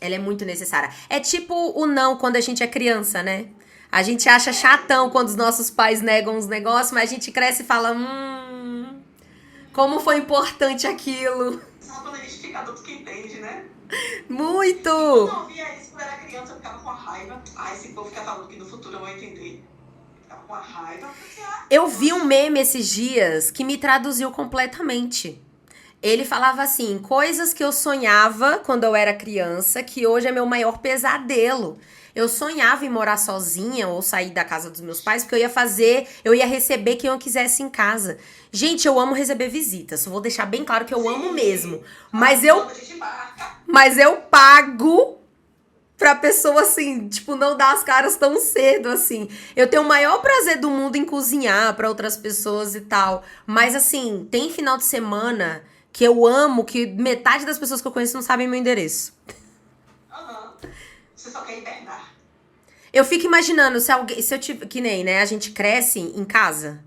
Ela é muito necessária. É tipo o não quando a gente é criança, né? A gente acha chatão quando os nossos pais negam os negócios, mas a gente cresce e fala, como foi importante aquilo. Só quando a gente fica adulto que entende, né? Muito! Quando eu ouvia isso quando era criança, eu ficava com a raiva. Esse povo fica falando que no futuro eu vou entender. Tava com a raiva. Eu vi um meme esses dias que me traduziu completamente. Ele falava assim, coisas que eu sonhava quando eu era criança, que hoje é meu maior pesadelo. Eu sonhava em morar sozinha ou sair da casa dos meus pais, porque eu ia receber quem eu quisesse em casa. Gente, eu amo receber visitas, vou deixar bem claro que eu amo mesmo. Mas eu pago pra pessoa, assim, tipo, não dar as caras tão cedo, assim. Eu tenho o maior prazer do mundo em cozinhar pra outras pessoas e tal. Mas, assim, tem final de semana que eu amo, que metade das pessoas que eu conheço não sabem meu endereço. Você só quer hibernar. Eu fico imaginando, se eu tiver, que nem, né, a gente cresce em casa.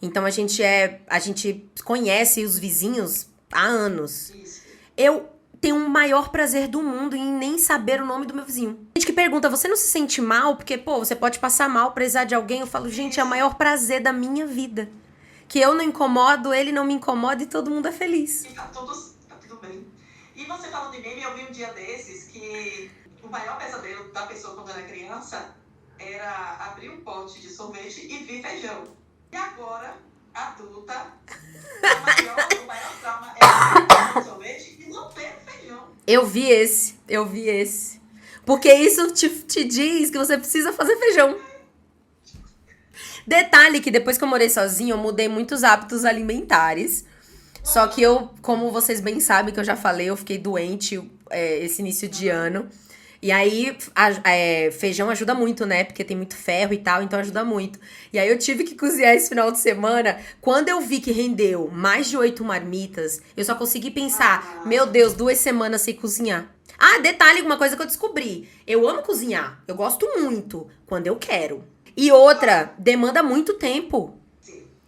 Então a gente conhece os vizinhos há anos. Isso. Eu tenho o maior prazer do mundo em nem saber o nome do meu vizinho. Gente que pergunta, você não se sente mal? Porque, pô, você pode passar mal, precisar de alguém. Eu falo, gente, é o maior prazer da minha vida. Que eu não incomodo, ele não me incomoda e todo mundo é feliz. E tá tudo bem. E você falando de meme, eu vi um dia desses que o maior pesadelo da pessoa quando era criança era abrir um pote de sorvete e vir feijão. E agora, adulta, o maior trauma é abrir um sorvete e não ter feijão. Eu vi esse. Porque isso te diz que você precisa fazer feijão. Detalhe que depois que eu morei sozinha, eu mudei muitos hábitos alimentares. Só que eu, como vocês bem sabem, que eu já falei, eu fiquei doente esse início de ano. E aí, feijão ajuda muito, né? Porque tem muito ferro e tal, então ajuda muito. E aí eu tive que cozinhar esse final de semana. Quando eu vi que rendeu mais de 8 marmitas, eu só consegui pensar, meu Deus, 2 semanas sem cozinhar. Ah, detalhe, uma coisa que eu descobri. Eu amo cozinhar, eu gosto muito, quando eu quero. E outra, demanda muito tempo.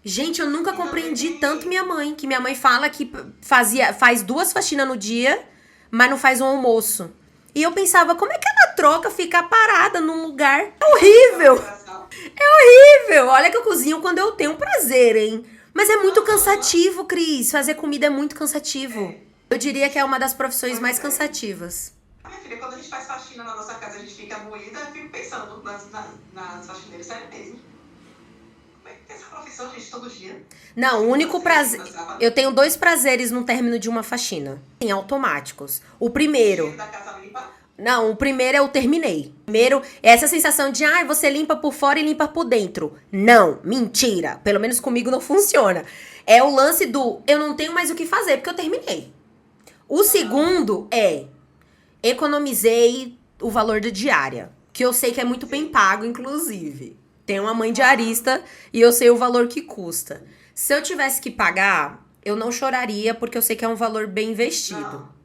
Gente, eu nunca compreendi tanto minha mãe, que minha mãe fala que faz 2 faxinas no dia, mas não faz um almoço. E eu pensava, como é que ela troca ficar parada num lugar? É horrível! É horrível! Olha que eu cozinho quando eu tenho prazer, hein? Mas é muito cansativo, Cris. Fazer comida é muito cansativo. Eu diria que é uma das profissões mais cansativas. Minha filha, quando a gente faz faxina na nossa casa, a gente fica moída, eu fico pensando nas faxineiras, sério mesmo. Como é que tem essa profissão, gente, todo dia? Não, o único prazer... Eu tenho 2 prazeres no término de uma faxina. Em automáticos. O primeiro... Da casa limpa? Não, o primeiro é o terminei. Primeiro, essa sensação de, você limpa por fora e limpa por dentro. Não, mentira. Pelo menos comigo não funciona. É o lance do, eu não tenho mais o que fazer, porque eu terminei. O segundo é, economizei o valor da diária. Que eu sei que é muito bem pago, inclusive. Tenho uma mãe diarista e eu sei o valor que custa. Se eu tivesse que pagar, eu não choraria, porque eu sei que é um valor bem investido. Não.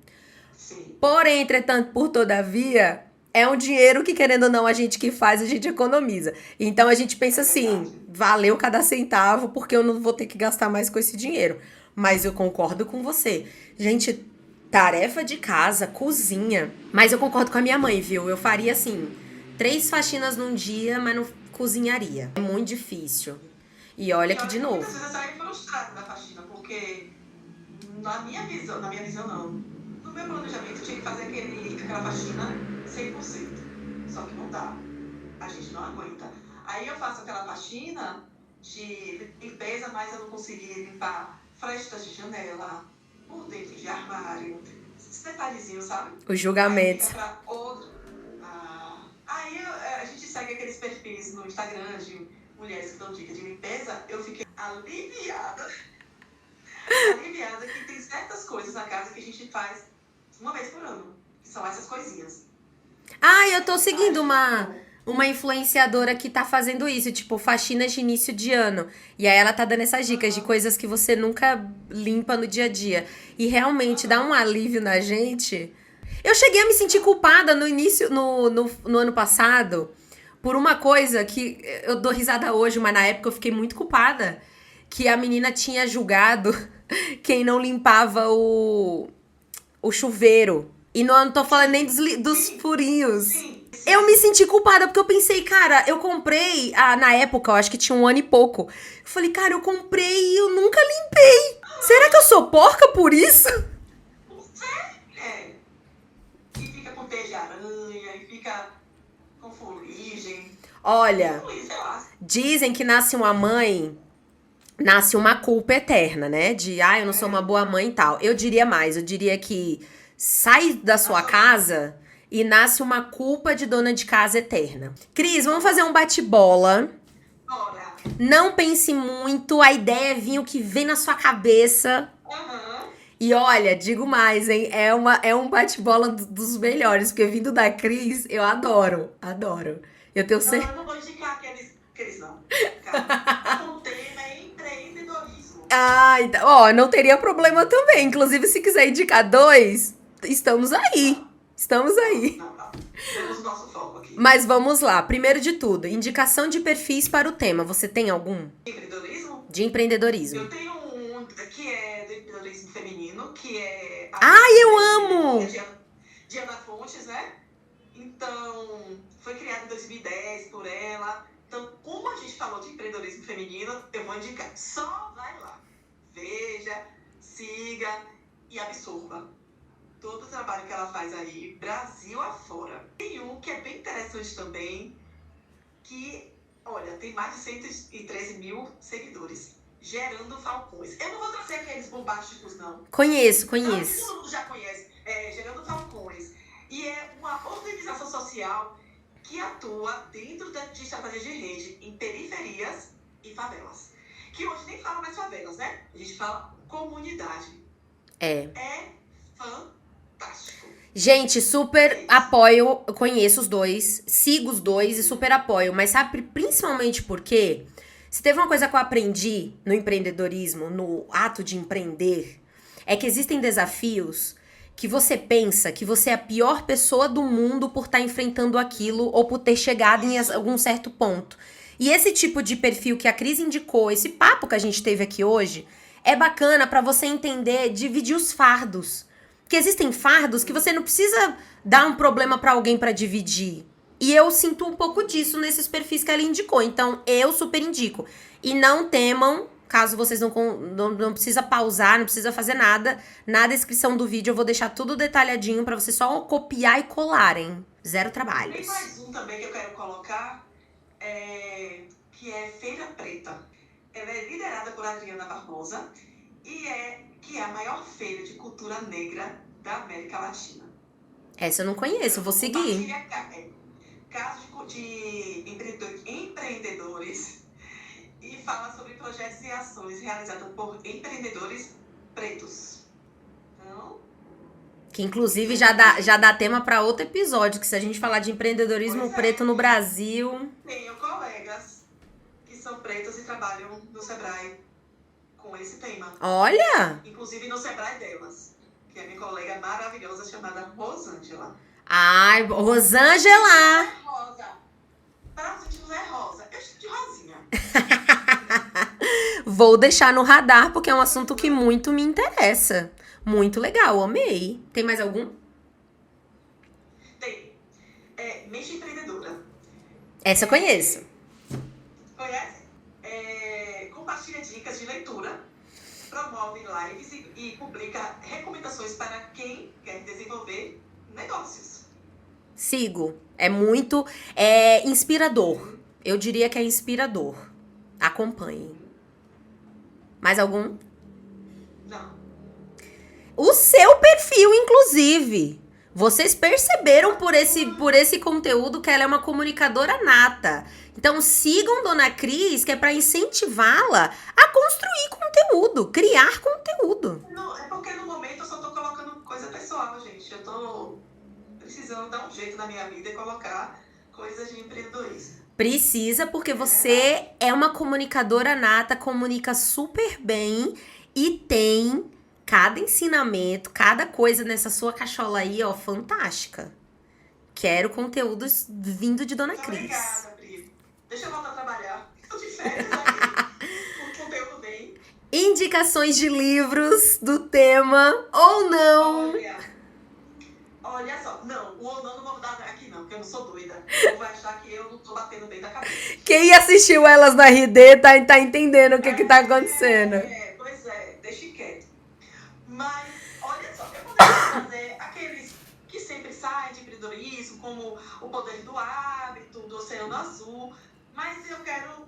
Porém, entretanto, por todavia, é um dinheiro que, querendo ou não, a gente que faz, a gente economiza. Então, a gente pensa assim, valeu cada centavo, porque eu não vou ter que gastar mais com esse dinheiro. Mas eu concordo com você. Gente, tarefa de casa, cozinha. Mas eu concordo com a minha mãe, viu? Eu faria, assim, 3 faxinas num dia, mas não cozinharia. É muito difícil. E olha que, de novo... Muitas vezes eu saio frustrada da faxina, porque na minha visão não. No meu planejamento, eu tinha que fazer aquela faxina 100%. Só que não dá. A gente não aguenta. Aí eu faço aquela faxina de limpeza, mas eu não consegui limpar frestas de janela, por dentro de armário. Esses detalhezinhos, sabe? O julgamento. Aí a gente segue aqueles perfis no Instagram de mulheres que dão dicas de limpeza. Eu fiquei aliviada. Aliviada que tem certas coisas na casa que a gente faz uma vez por ano, que são essas coisinhas. Eu tô seguindo uma influenciadora que tá fazendo isso, tipo, faxinas de início de ano. E aí ela tá dando essas dicas de coisas que você nunca limpa no dia a dia. E realmente dá um alívio na gente. Eu cheguei a me sentir culpada no início, no ano passado, por uma coisa que eu dou risada hoje, mas na época eu fiquei muito culpada. Que a menina tinha julgado quem não limpava o chuveiro. E não tô falando nem dos furinhos. Sim. Eu me senti culpada, porque eu pensei, cara, eu comprei, na época, eu acho que tinha 1 ano e pouco. Eu falei, cara, eu comprei e eu nunca limpei. Será que eu sou porca por isso? E fica com teia de aranha, e fica com fuligem. Olha, Sei lá, Dizem que nasce uma mãe, nasce uma culpa eterna, né? De, eu não sou uma boa mãe e tal. Eu diria mais, eu diria que sai da sua casa e nasce uma culpa de dona de casa eterna. Cris, vamos fazer um bate-bola. Bora. Não pense muito, a ideia é vir o que vem na sua cabeça. E olha, digo mais, hein? É um bate-bola dos melhores, porque vindo da Cris, eu adoro. Eu tenho certeza. Eu não vou indicar aqueles não. Calma. O tema é empreendedorismo. Então, não teria problema também. Inclusive, se quiser indicar 2, estamos aí. Não. Temos o nosso foco aqui. Mas vamos lá. Primeiro de tudo, indicação de perfis para o tema. Você tem algum? Empreendedorismo? De empreendedorismo. Eu tenho um que é do empreendedorismo feminino, que é... eu amo! Diana Fontes, né? Então, foi criada em 2010 por ela. Então, como a gente falou de empreendedorismo feminino, eu vou indicar. Só vai lá. Veja, siga e absorva todo o trabalho que ela faz aí, Brasil afora. Tem um que é bem interessante também, que, olha, tem mais de 113 mil seguidores. Gerando Falcões. Eu não vou trazer aqueles bombásticos, não. Conheço. Todo mundo já conhece. Gerando Falcões. E é uma organização social que atua dentro de estratégias de rede em periferias e favelas. Que hoje nem fala mais favelas, né? A gente fala comunidade. É fantástico. Gente, super apoio, eu conheço os 2, sigo os 2 e super apoio. Mas sabe principalmente por quê? Se teve uma coisa que eu aprendi no empreendedorismo, no ato de empreender, é que existem desafios que você pensa que você é a pior pessoa do mundo por estar enfrentando aquilo ou por ter chegado em algum certo ponto. E esse tipo de perfil que a Cris indicou, esse papo que a gente teve aqui hoje, é bacana pra você entender, dividir os fardos. Porque existem fardos que você não precisa dar um problema pra alguém pra dividir. E eu sinto um pouco disso nesses perfis que ela indicou. Então, eu super indico. E não temam, caso vocês não precisa pausar, não precisa fazer nada. Na descrição do vídeo eu vou deixar tudo detalhadinho pra vocês só copiar e colarem. Zero trabalhos. Tem mais um também que eu quero colocar, que é Feira Preta. Ela é liderada por Adriana Barbosa e que é a maior feira de cultura negra da América Latina. Essa eu não conheço, eu vou seguir. Casos de empreendedores e fala sobre projetos e ações realizados por empreendedores pretos. Então, que inclusive já dá tema para outro episódio, que se a gente falar de empreendedorismo preto no Brasil... Tenho colegas que são pretos e trabalham no Sebrae com esse tema. Olha! Inclusive no Sebrae delas, que é minha colega maravilhosa chamada Rosângela. Ai, Rosângela! Rosa. Para os íntimos é rosa. Eu chamo de Rosinha. Vou deixar no radar, porque é um assunto que muito me interessa. Muito legal, amei. Tem mais algum? Tem. Mente Empreendedora. Essa eu conheço. Conhece? Compartilha dicas de leitura, promove lives e publica recomendações para quem quer desenvolver negócios. Sigo. É muito inspirador. Eu diria que é inspirador. Acompanhem. Mais algum? Não. O seu perfil, inclusive. Vocês perceberam por esse conteúdo que ela é uma comunicadora nata. Então sigam Dona Cris, que é para incentivá-la a construir conteúdo, criar conteúdo. Não, é porque no momento eu só tô colocando coisa pessoal, gente. Eu tô precisando dar um jeito na minha vida e colocar coisas de empreendedorismo. Precisa, porque você é uma comunicadora nata, comunica super bem e tem cada ensinamento, cada coisa nessa sua cachola aí, ó, fantástica. Quero conteúdos vindo de Dona Cris. Obrigada, Pri. Deixa eu voltar a trabalhar. Estou de férias aqui. O conteúdo vem. Indicações de livros do tema ou não. Olha só. Não, o ou não vou dar aqui não, porque eu não sou doida. Eu vou achar que eu não tô batendo bem da cabeça. Quem assistiu elas na RD tá entendendo o que tá acontecendo. Pois é, deixa quieto. Mas, olha só, eu poderia fazer aqueles que sempre saem de empreendedorismo, como o poder do hábito, do Oceano Azul, mas eu quero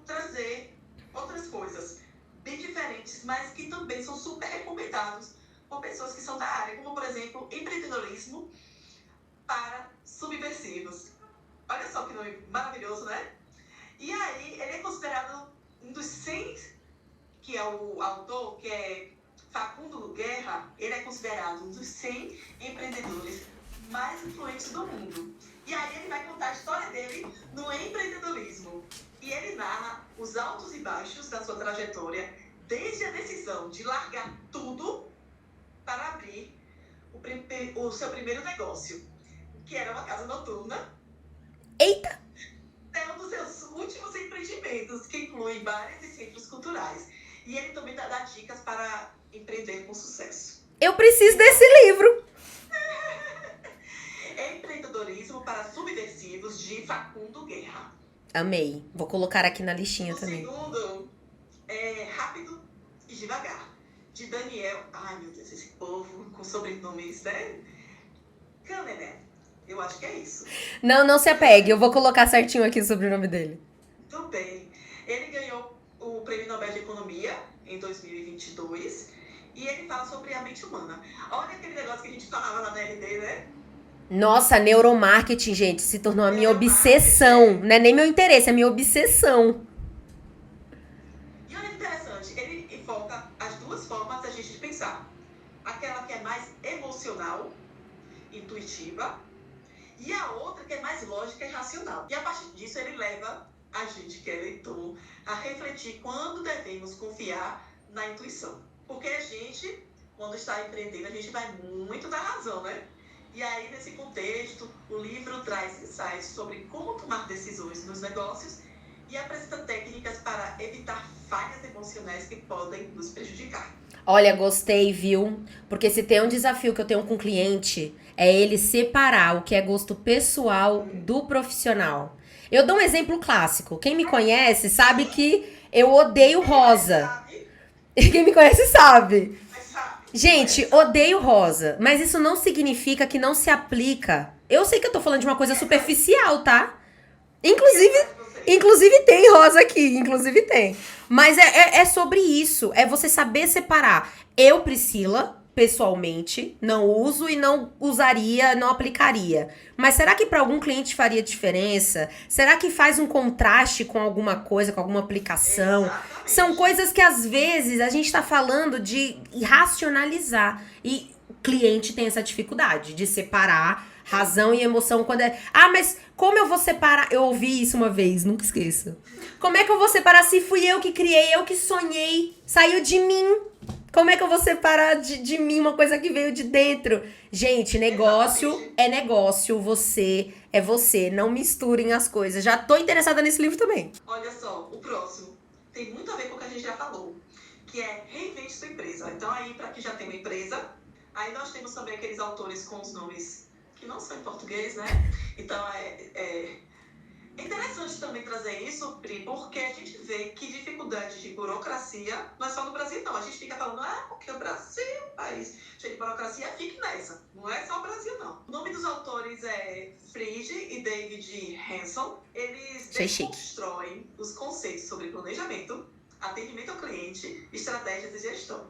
outras coisas bem diferentes, mas que também são super recomendados por pessoas que são da área, como, por exemplo, empreendedorismo para subversivos. Olha só que nome maravilhoso, né? E aí, ele é considerado um dos 100, que é o autor, que é Facundo Guerra, ele é considerado um dos 100 empreendedores mais influentes do mundo. E aí ele vai contar a história dele no empreendedorismo. E ele narra os altos e baixos da sua trajetória, desde a decisão de largar tudo para abrir o seu primeiro negócio, que era uma casa noturna. Eita! É um dos seus últimos empreendimentos, que inclui bares e centros culturais. E ele também dá dicas para empreender com sucesso. Eu preciso desse livro. Empreendedorismo para subversivos, de Facundo Guerra. Amei. Vou colocar aqui na listinha O também. segundo é Rápido e Devagar, de Daniel... Ai, meu Deus, esse povo com sobrenomes, né? Kahneman. Eu acho que é isso. Não se apegue. Eu vou colocar certinho aqui sobre o nome dele. Muito bem. Ele ganhou o Prêmio Nobel de Economia em 2022 e ele fala sobre a mente humana. Olha aquele negócio que a gente falava lá na RD, né? Nossa, neuromarketing, gente, se tornou a minha obsessão. Não é nem meu interesse, é minha obsessão. E olha que interessante, ele enfoca as duas formas da gente pensar. Aquela que é mais emocional, intuitiva, e a outra que é mais lógica e racional. E a partir disso ele leva a gente, que é leitor, a refletir quando devemos confiar na intuição. Porque a gente, quando está empreendendo, a gente vai muito da razão, né? E aí, nesse contexto, o livro traz insights sobre como tomar decisões nos negócios e apresenta técnicas para evitar falhas emocionais que podem nos prejudicar. Olha, gostei, viu? Porque se tem um desafio que eu tenho com o cliente, é ele separar o que é gosto pessoal do profissional. Eu dou um exemplo clássico. Quem me conhece sabe que eu odeio rosa. Quem me conhece sabe. Gente, odeio rosa, mas isso não significa que não se aplica. Eu sei que eu tô falando de uma coisa superficial, tá? Inclusive tem rosa aqui, inclusive tem. Mas é sobre isso, é você saber separar. Eu, Priscila, pessoalmente, não uso e não usaria, não aplicaria. Mas será que para algum cliente faria diferença? Será que faz um contraste com alguma coisa, com alguma aplicação? Exatamente. São coisas que às vezes a gente tá falando de racionalizar. E o cliente tem essa dificuldade de separar razão e emoção quando é... Ah, mas como eu vou separar? Eu ouvi isso uma vez, nunca esqueço. Como é que eu vou separar se fui eu que criei, eu que sonhei, saiu de mim? Como é que eu vou separar de mim uma coisa que veio de dentro? Gente, negócio é negócio, você é você. Não misturem as coisas. Já tô interessada nesse livro também. Olha só, o próximo tem muito a ver com o que a gente já falou, que é Reinvente Sua Empresa. Então aí, para quem já tem uma empresa, aí nós temos também aqueles autores com os nomes que não são em português, né? Então é interessante também trazer isso, Pri, porque a gente vê que dificuldade de burocracia não é só no Brasil, não. A gente fica falando, porque o Brasil é um país cheio de burocracia, fique nessa. Não é só o Brasil, não. O nome dos autores é Fried e David Hanson. Eles desconstroem os conceitos sobre planejamento, atendimento ao cliente, estratégias e gestão.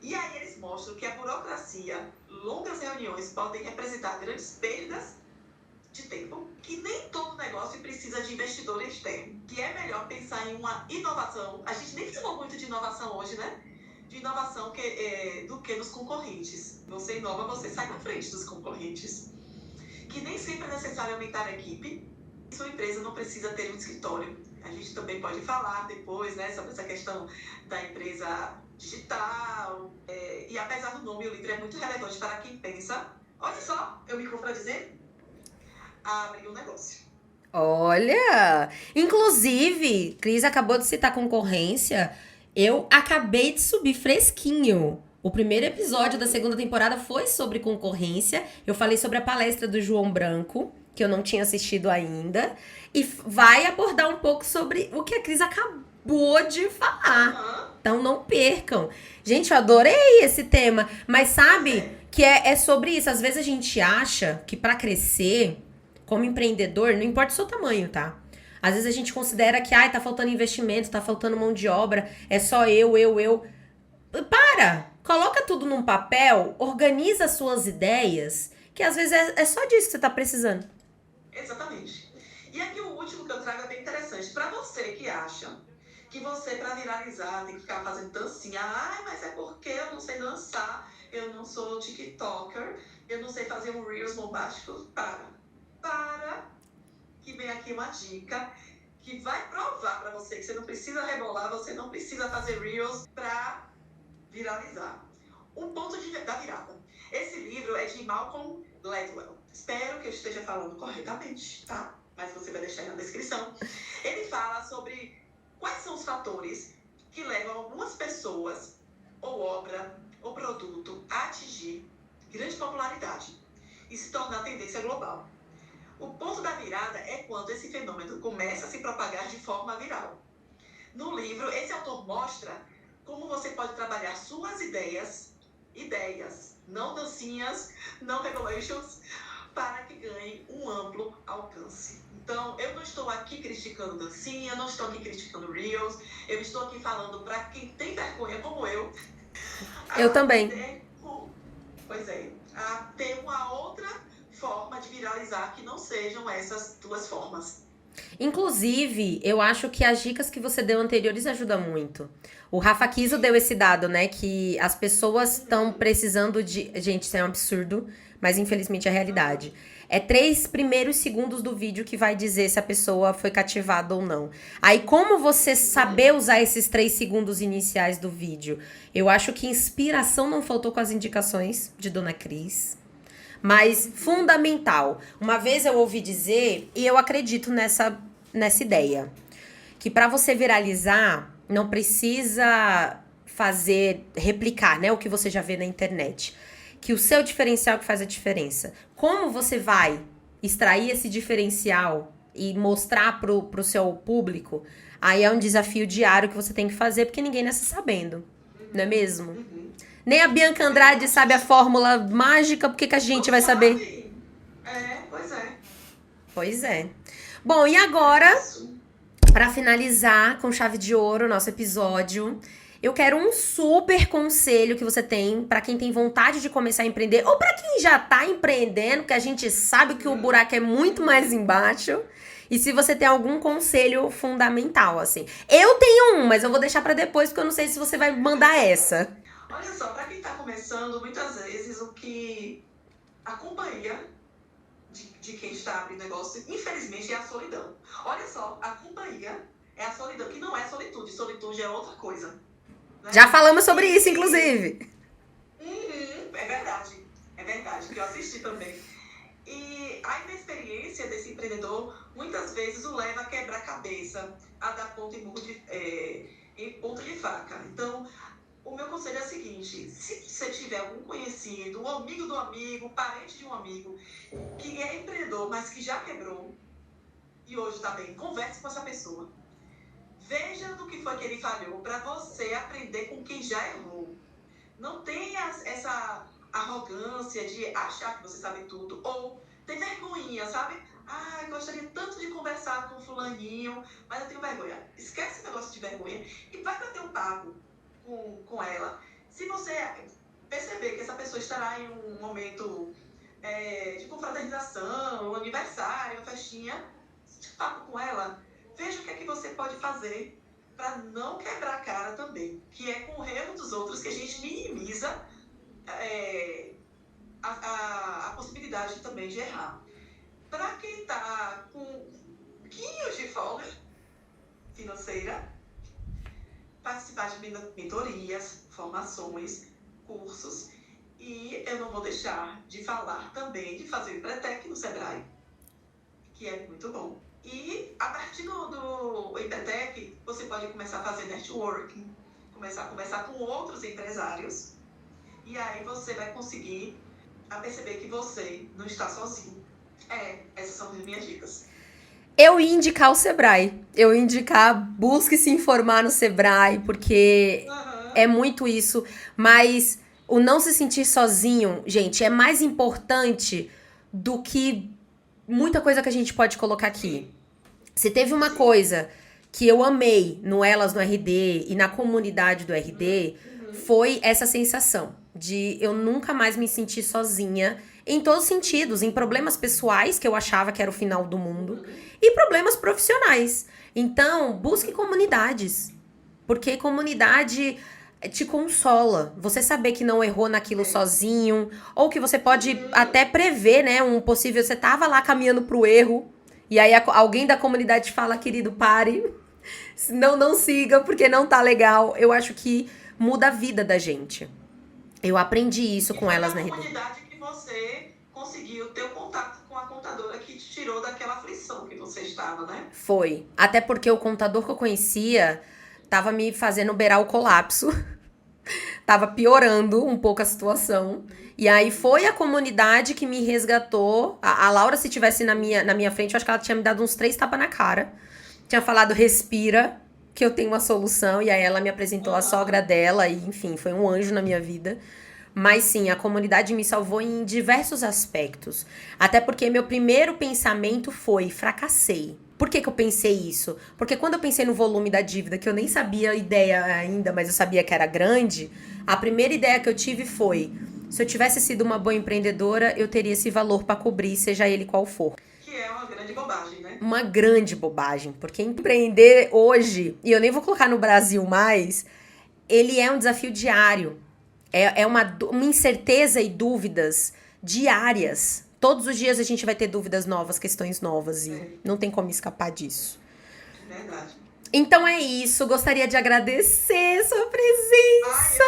E aí eles mostram que a burocracia, longas reuniões podem representar grandes perdas de tempo, que nem todo negócio precisa de investidor externo, que é melhor pensar em uma inovação. A gente nem falou muito de inovação hoje, né? De inovação do que nos concorrentes. Você inova, você sai na frente dos concorrentes. Que nem sempre é necessário aumentar a equipe. Sua empresa não precisa ter um escritório. A gente também pode falar depois, né, sobre essa questão da empresa digital. E apesar do nome, o livro é muito relevante para quem pensa. Olha só, eu me contradizer. Abrir um negócio. Olha! Inclusive, Cris acabou de citar concorrência. Eu acabei de subir fresquinho. O primeiro episódio da segunda temporada foi sobre concorrência. Eu falei sobre a palestra do João Branco, que eu não tinha assistido ainda. E vai abordar um pouco sobre o que a Cris acabou de falar. Então não percam. Gente, eu adorei esse tema. Mas sabe que é sobre isso. Às vezes a gente acha que para crescer... Como empreendedor, não importa o seu tamanho, tá? Às vezes a gente considera que, ai, tá faltando investimento, tá faltando mão de obra, é só eu. Para! Coloca tudo num papel, organiza suas ideias, que às vezes é só disso que você tá precisando. Exatamente. E aqui o último que eu trago é bem interessante. Para você que acha que você, para viralizar, tem que ficar fazendo dancinha. Ai, mas é porque eu não sei dançar, eu não sou TikToker, eu não sei fazer um Reels bombástico. Para, que vem aqui uma dica que vai provar para você que você não precisa rebolar, você não precisa fazer Reels para viralizar. O ponto da virada. Esse livro é de Malcolm Gladwell. Espero que eu esteja falando corretamente, tá? Mas você vai deixar aí na descrição. Ele fala sobre quais são os fatores que levam algumas pessoas, ou obra, ou produto, a atingir grande popularidade e se tornar tendência global. O ponto da virada é quando esse fenômeno começa a se propagar de forma viral. No livro, esse autor mostra como você pode trabalhar suas ideias, não dancinhas, não regulations, para que ganhe um amplo alcance. Então, eu não estou aqui criticando dancinha, não estou aqui criticando Reels, eu estou aqui falando para quem tem vergonha como eu. Eu também. Pois é, a ter uma outra forma de viralizar que não sejam essas duas formas. Inclusive, eu acho que as dicas que você deu anteriores ajudam muito. O Rafa Kiso deu esse dado, né? Que as pessoas estão precisando de... Gente, isso é um absurdo, mas infelizmente é a realidade. É 3 primeiros segundos do vídeo que vai dizer se a pessoa foi cativada ou não. Aí, como você saber usar esses 3 segundos iniciais do vídeo? Eu acho que inspiração não faltou com as indicações de Dona Cris. Mas fundamental. Uma vez eu ouvi dizer, e eu acredito nessa ideia, que para você viralizar, não precisa replicar, né, o que você já vê na internet. Que o seu diferencial que faz a diferença. Como você vai extrair esse diferencial e mostrar pro seu público, aí é um desafio diário que você tem que fazer, porque ninguém nasce sabendo, não é mesmo? Nem a Bianca Andrade sabe a fórmula mágica, por que a gente vai saber? Pois é. Pois é. Bom, e agora, para finalizar com chave de ouro o nosso episódio, eu quero um super conselho que você tem para quem tem vontade de começar a empreender, ou para quem já tá empreendendo, que a gente sabe que o buraco é muito mais embaixo. E se você tem algum conselho fundamental, assim. Eu tenho um, mas eu vou deixar para depois, porque eu não sei se você vai mandar essa. Olha só, para quem está começando, muitas vezes o que acompanha de quem está abrindo negócio, infelizmente, é a solidão. Olha só, a companhia é a solidão, que não é solitude. Solitude é outra coisa. Né? Já falamos sobre isso, inclusive. É verdade, que eu assisti também. E a inexperiência desse empreendedor, muitas vezes, o leva a quebrar a cabeça, a dar ponto em ponto de faca. Então, o meu conselho é o seguinte: se você tiver algum conhecido, um amigo do amigo, parente de um amigo, que é empreendedor, mas que já quebrou, e hoje está bem, converse com essa pessoa. Veja do que foi que ele falhou, para você aprender com quem já errou. Não tenha essa arrogância de achar que você sabe tudo, ou ter vergonhinha, sabe? Eu gostaria tanto de conversar com fulaninho, mas eu tenho vergonha. Esquece esse negócio de vergonha e vai bater um papo com ela. Se você perceber que essa pessoa estará em um momento de confraternização, um aniversário, uma festinha, papo com ela, veja o que é que você pode fazer para não quebrar a cara também, que é com o erro dos outros que a gente minimiza a possibilidade também de errar. Para quem está com pouquinhos de folga financeira, participar de mentorias, formações, cursos, e eu não vou deixar de falar também de fazer o Empretec no Sebrae, que é muito bom. E a partir do Empretec, você pode começar a fazer networking, começar a conversar com outros empresários, e aí você vai conseguir perceber que você não está sozinho. Essas são as minhas dicas. Eu ia indicar o Sebrae. Eu ia indicar, busque se informar no Sebrae, porque é muito isso. Mas o não se sentir sozinho, gente, é mais importante do que muita coisa que a gente pode colocar aqui. Se teve uma coisa que eu amei no Elas no RD e na comunidade do RD, foi essa sensação de eu nunca mais me sentir sozinha em todos os sentidos, em problemas pessoais, que eu achava que era o final do mundo, e problemas profissionais. Então, busque comunidades, porque comunidade te consola. Você saber que não errou naquilo sozinho, ou que você pode até prever, né, um possível... Você tava lá caminhando pro erro, e aí alguém da comunidade fala, querido, pare, não siga, porque não tá legal. Eu acho que muda a vida da gente. Eu aprendi isso com elas na RD. Comunidade que você conseguiu ter o contato com a contadora que te tirou daquela aflição que você estava, né? Foi. Até porque o contador que eu conhecia tava me fazendo beirar o colapso. Tava piorando um pouco a situação. E aí foi a comunidade que me resgatou. A Laura, se tivesse na minha frente, eu acho que ela tinha me dado uns 3 tapas na cara. Tinha falado, respira, que eu tenho uma solução. E aí ela me apresentou a sogra dela. E, enfim, foi um anjo na minha vida. Mas sim, a comunidade me salvou em diversos aspectos. Até porque meu primeiro pensamento foi, fracassei. Por que eu pensei isso? Porque quando eu pensei no volume da dívida, que eu nem sabia a ideia ainda, mas eu sabia que era grande, a primeira ideia que eu tive foi, se eu tivesse sido uma boa empreendedora, eu teria esse valor para cobrir, seja ele qual for. Que é uma grande bobagem, né? Uma grande bobagem, porque empreender hoje, e eu nem vou colocar no Brasil mais, ele é um desafio diário. É uma incerteza e dúvidas diárias. Todos os dias a gente vai ter dúvidas novas, questões novas, e não tem como escapar disso. Verdade. Então é isso, gostaria de agradecer sua presença.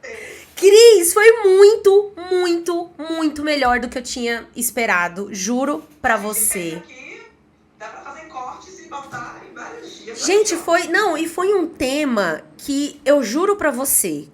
Ai, Cris, foi muito, muito, muito melhor do que eu tinha esperado, juro pra você. aqui dá pra fazer cortes e botar em vários dias. Gente, foi um tema que eu juro pra você,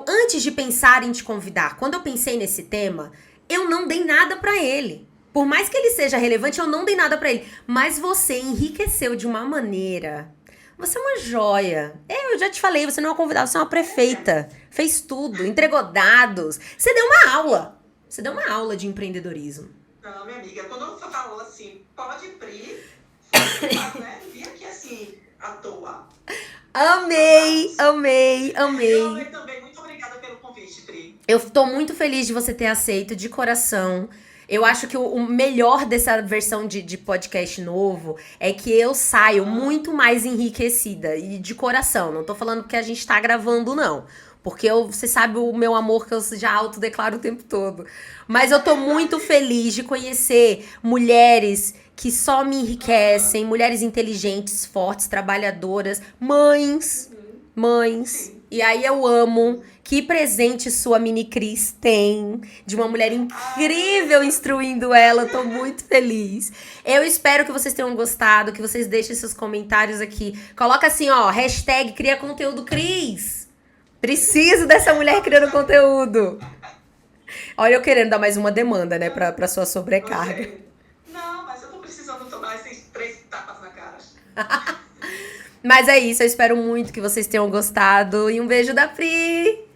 antes de pensar em te convidar, quando eu pensei nesse tema, eu não dei nada pra ele. Por mais que ele seja relevante, eu não dei nada pra ele. Mas você enriqueceu de uma maneira. Você é uma joia. Eu já te falei, você não é uma convidada, você é uma prefeita. Fez tudo, entregou dados. Você deu uma aula. Você deu uma aula de empreendedorismo. Não, minha amiga, quando você falou assim, pode Pri, né? Vi aqui assim, à toa. Amei. Eu amei também. Muito obrigada pelo convite, Pri. Eu tô muito feliz de você ter aceito, de coração. Eu acho que o melhor dessa versão de podcast novo é que eu saio muito mais enriquecida e de coração. Não tô falando porque a gente tá gravando, não. Porque você sabe o meu amor que eu já autodeclaro o tempo todo. Mas eu tô muito feliz de conhecer mulheres que só me enriquecem, mulheres inteligentes, fortes, trabalhadoras, mães. E aí eu amo. Que presente sua mini Cris tem, de uma mulher incrível instruindo ela, eu tô muito feliz. Eu espero que vocês tenham gostado, que vocês deixem seus comentários aqui. Coloca assim, ó, hashtag cria conteúdo Cris. Preciso dessa mulher criando conteúdo. Olha, eu querendo dar mais uma demanda, né, pra sua sobrecarga. Não, mas eu tô precisando tomar esses 3 tapas na cara. Mas é isso, eu espero muito que vocês tenham gostado. E um beijo da Pri!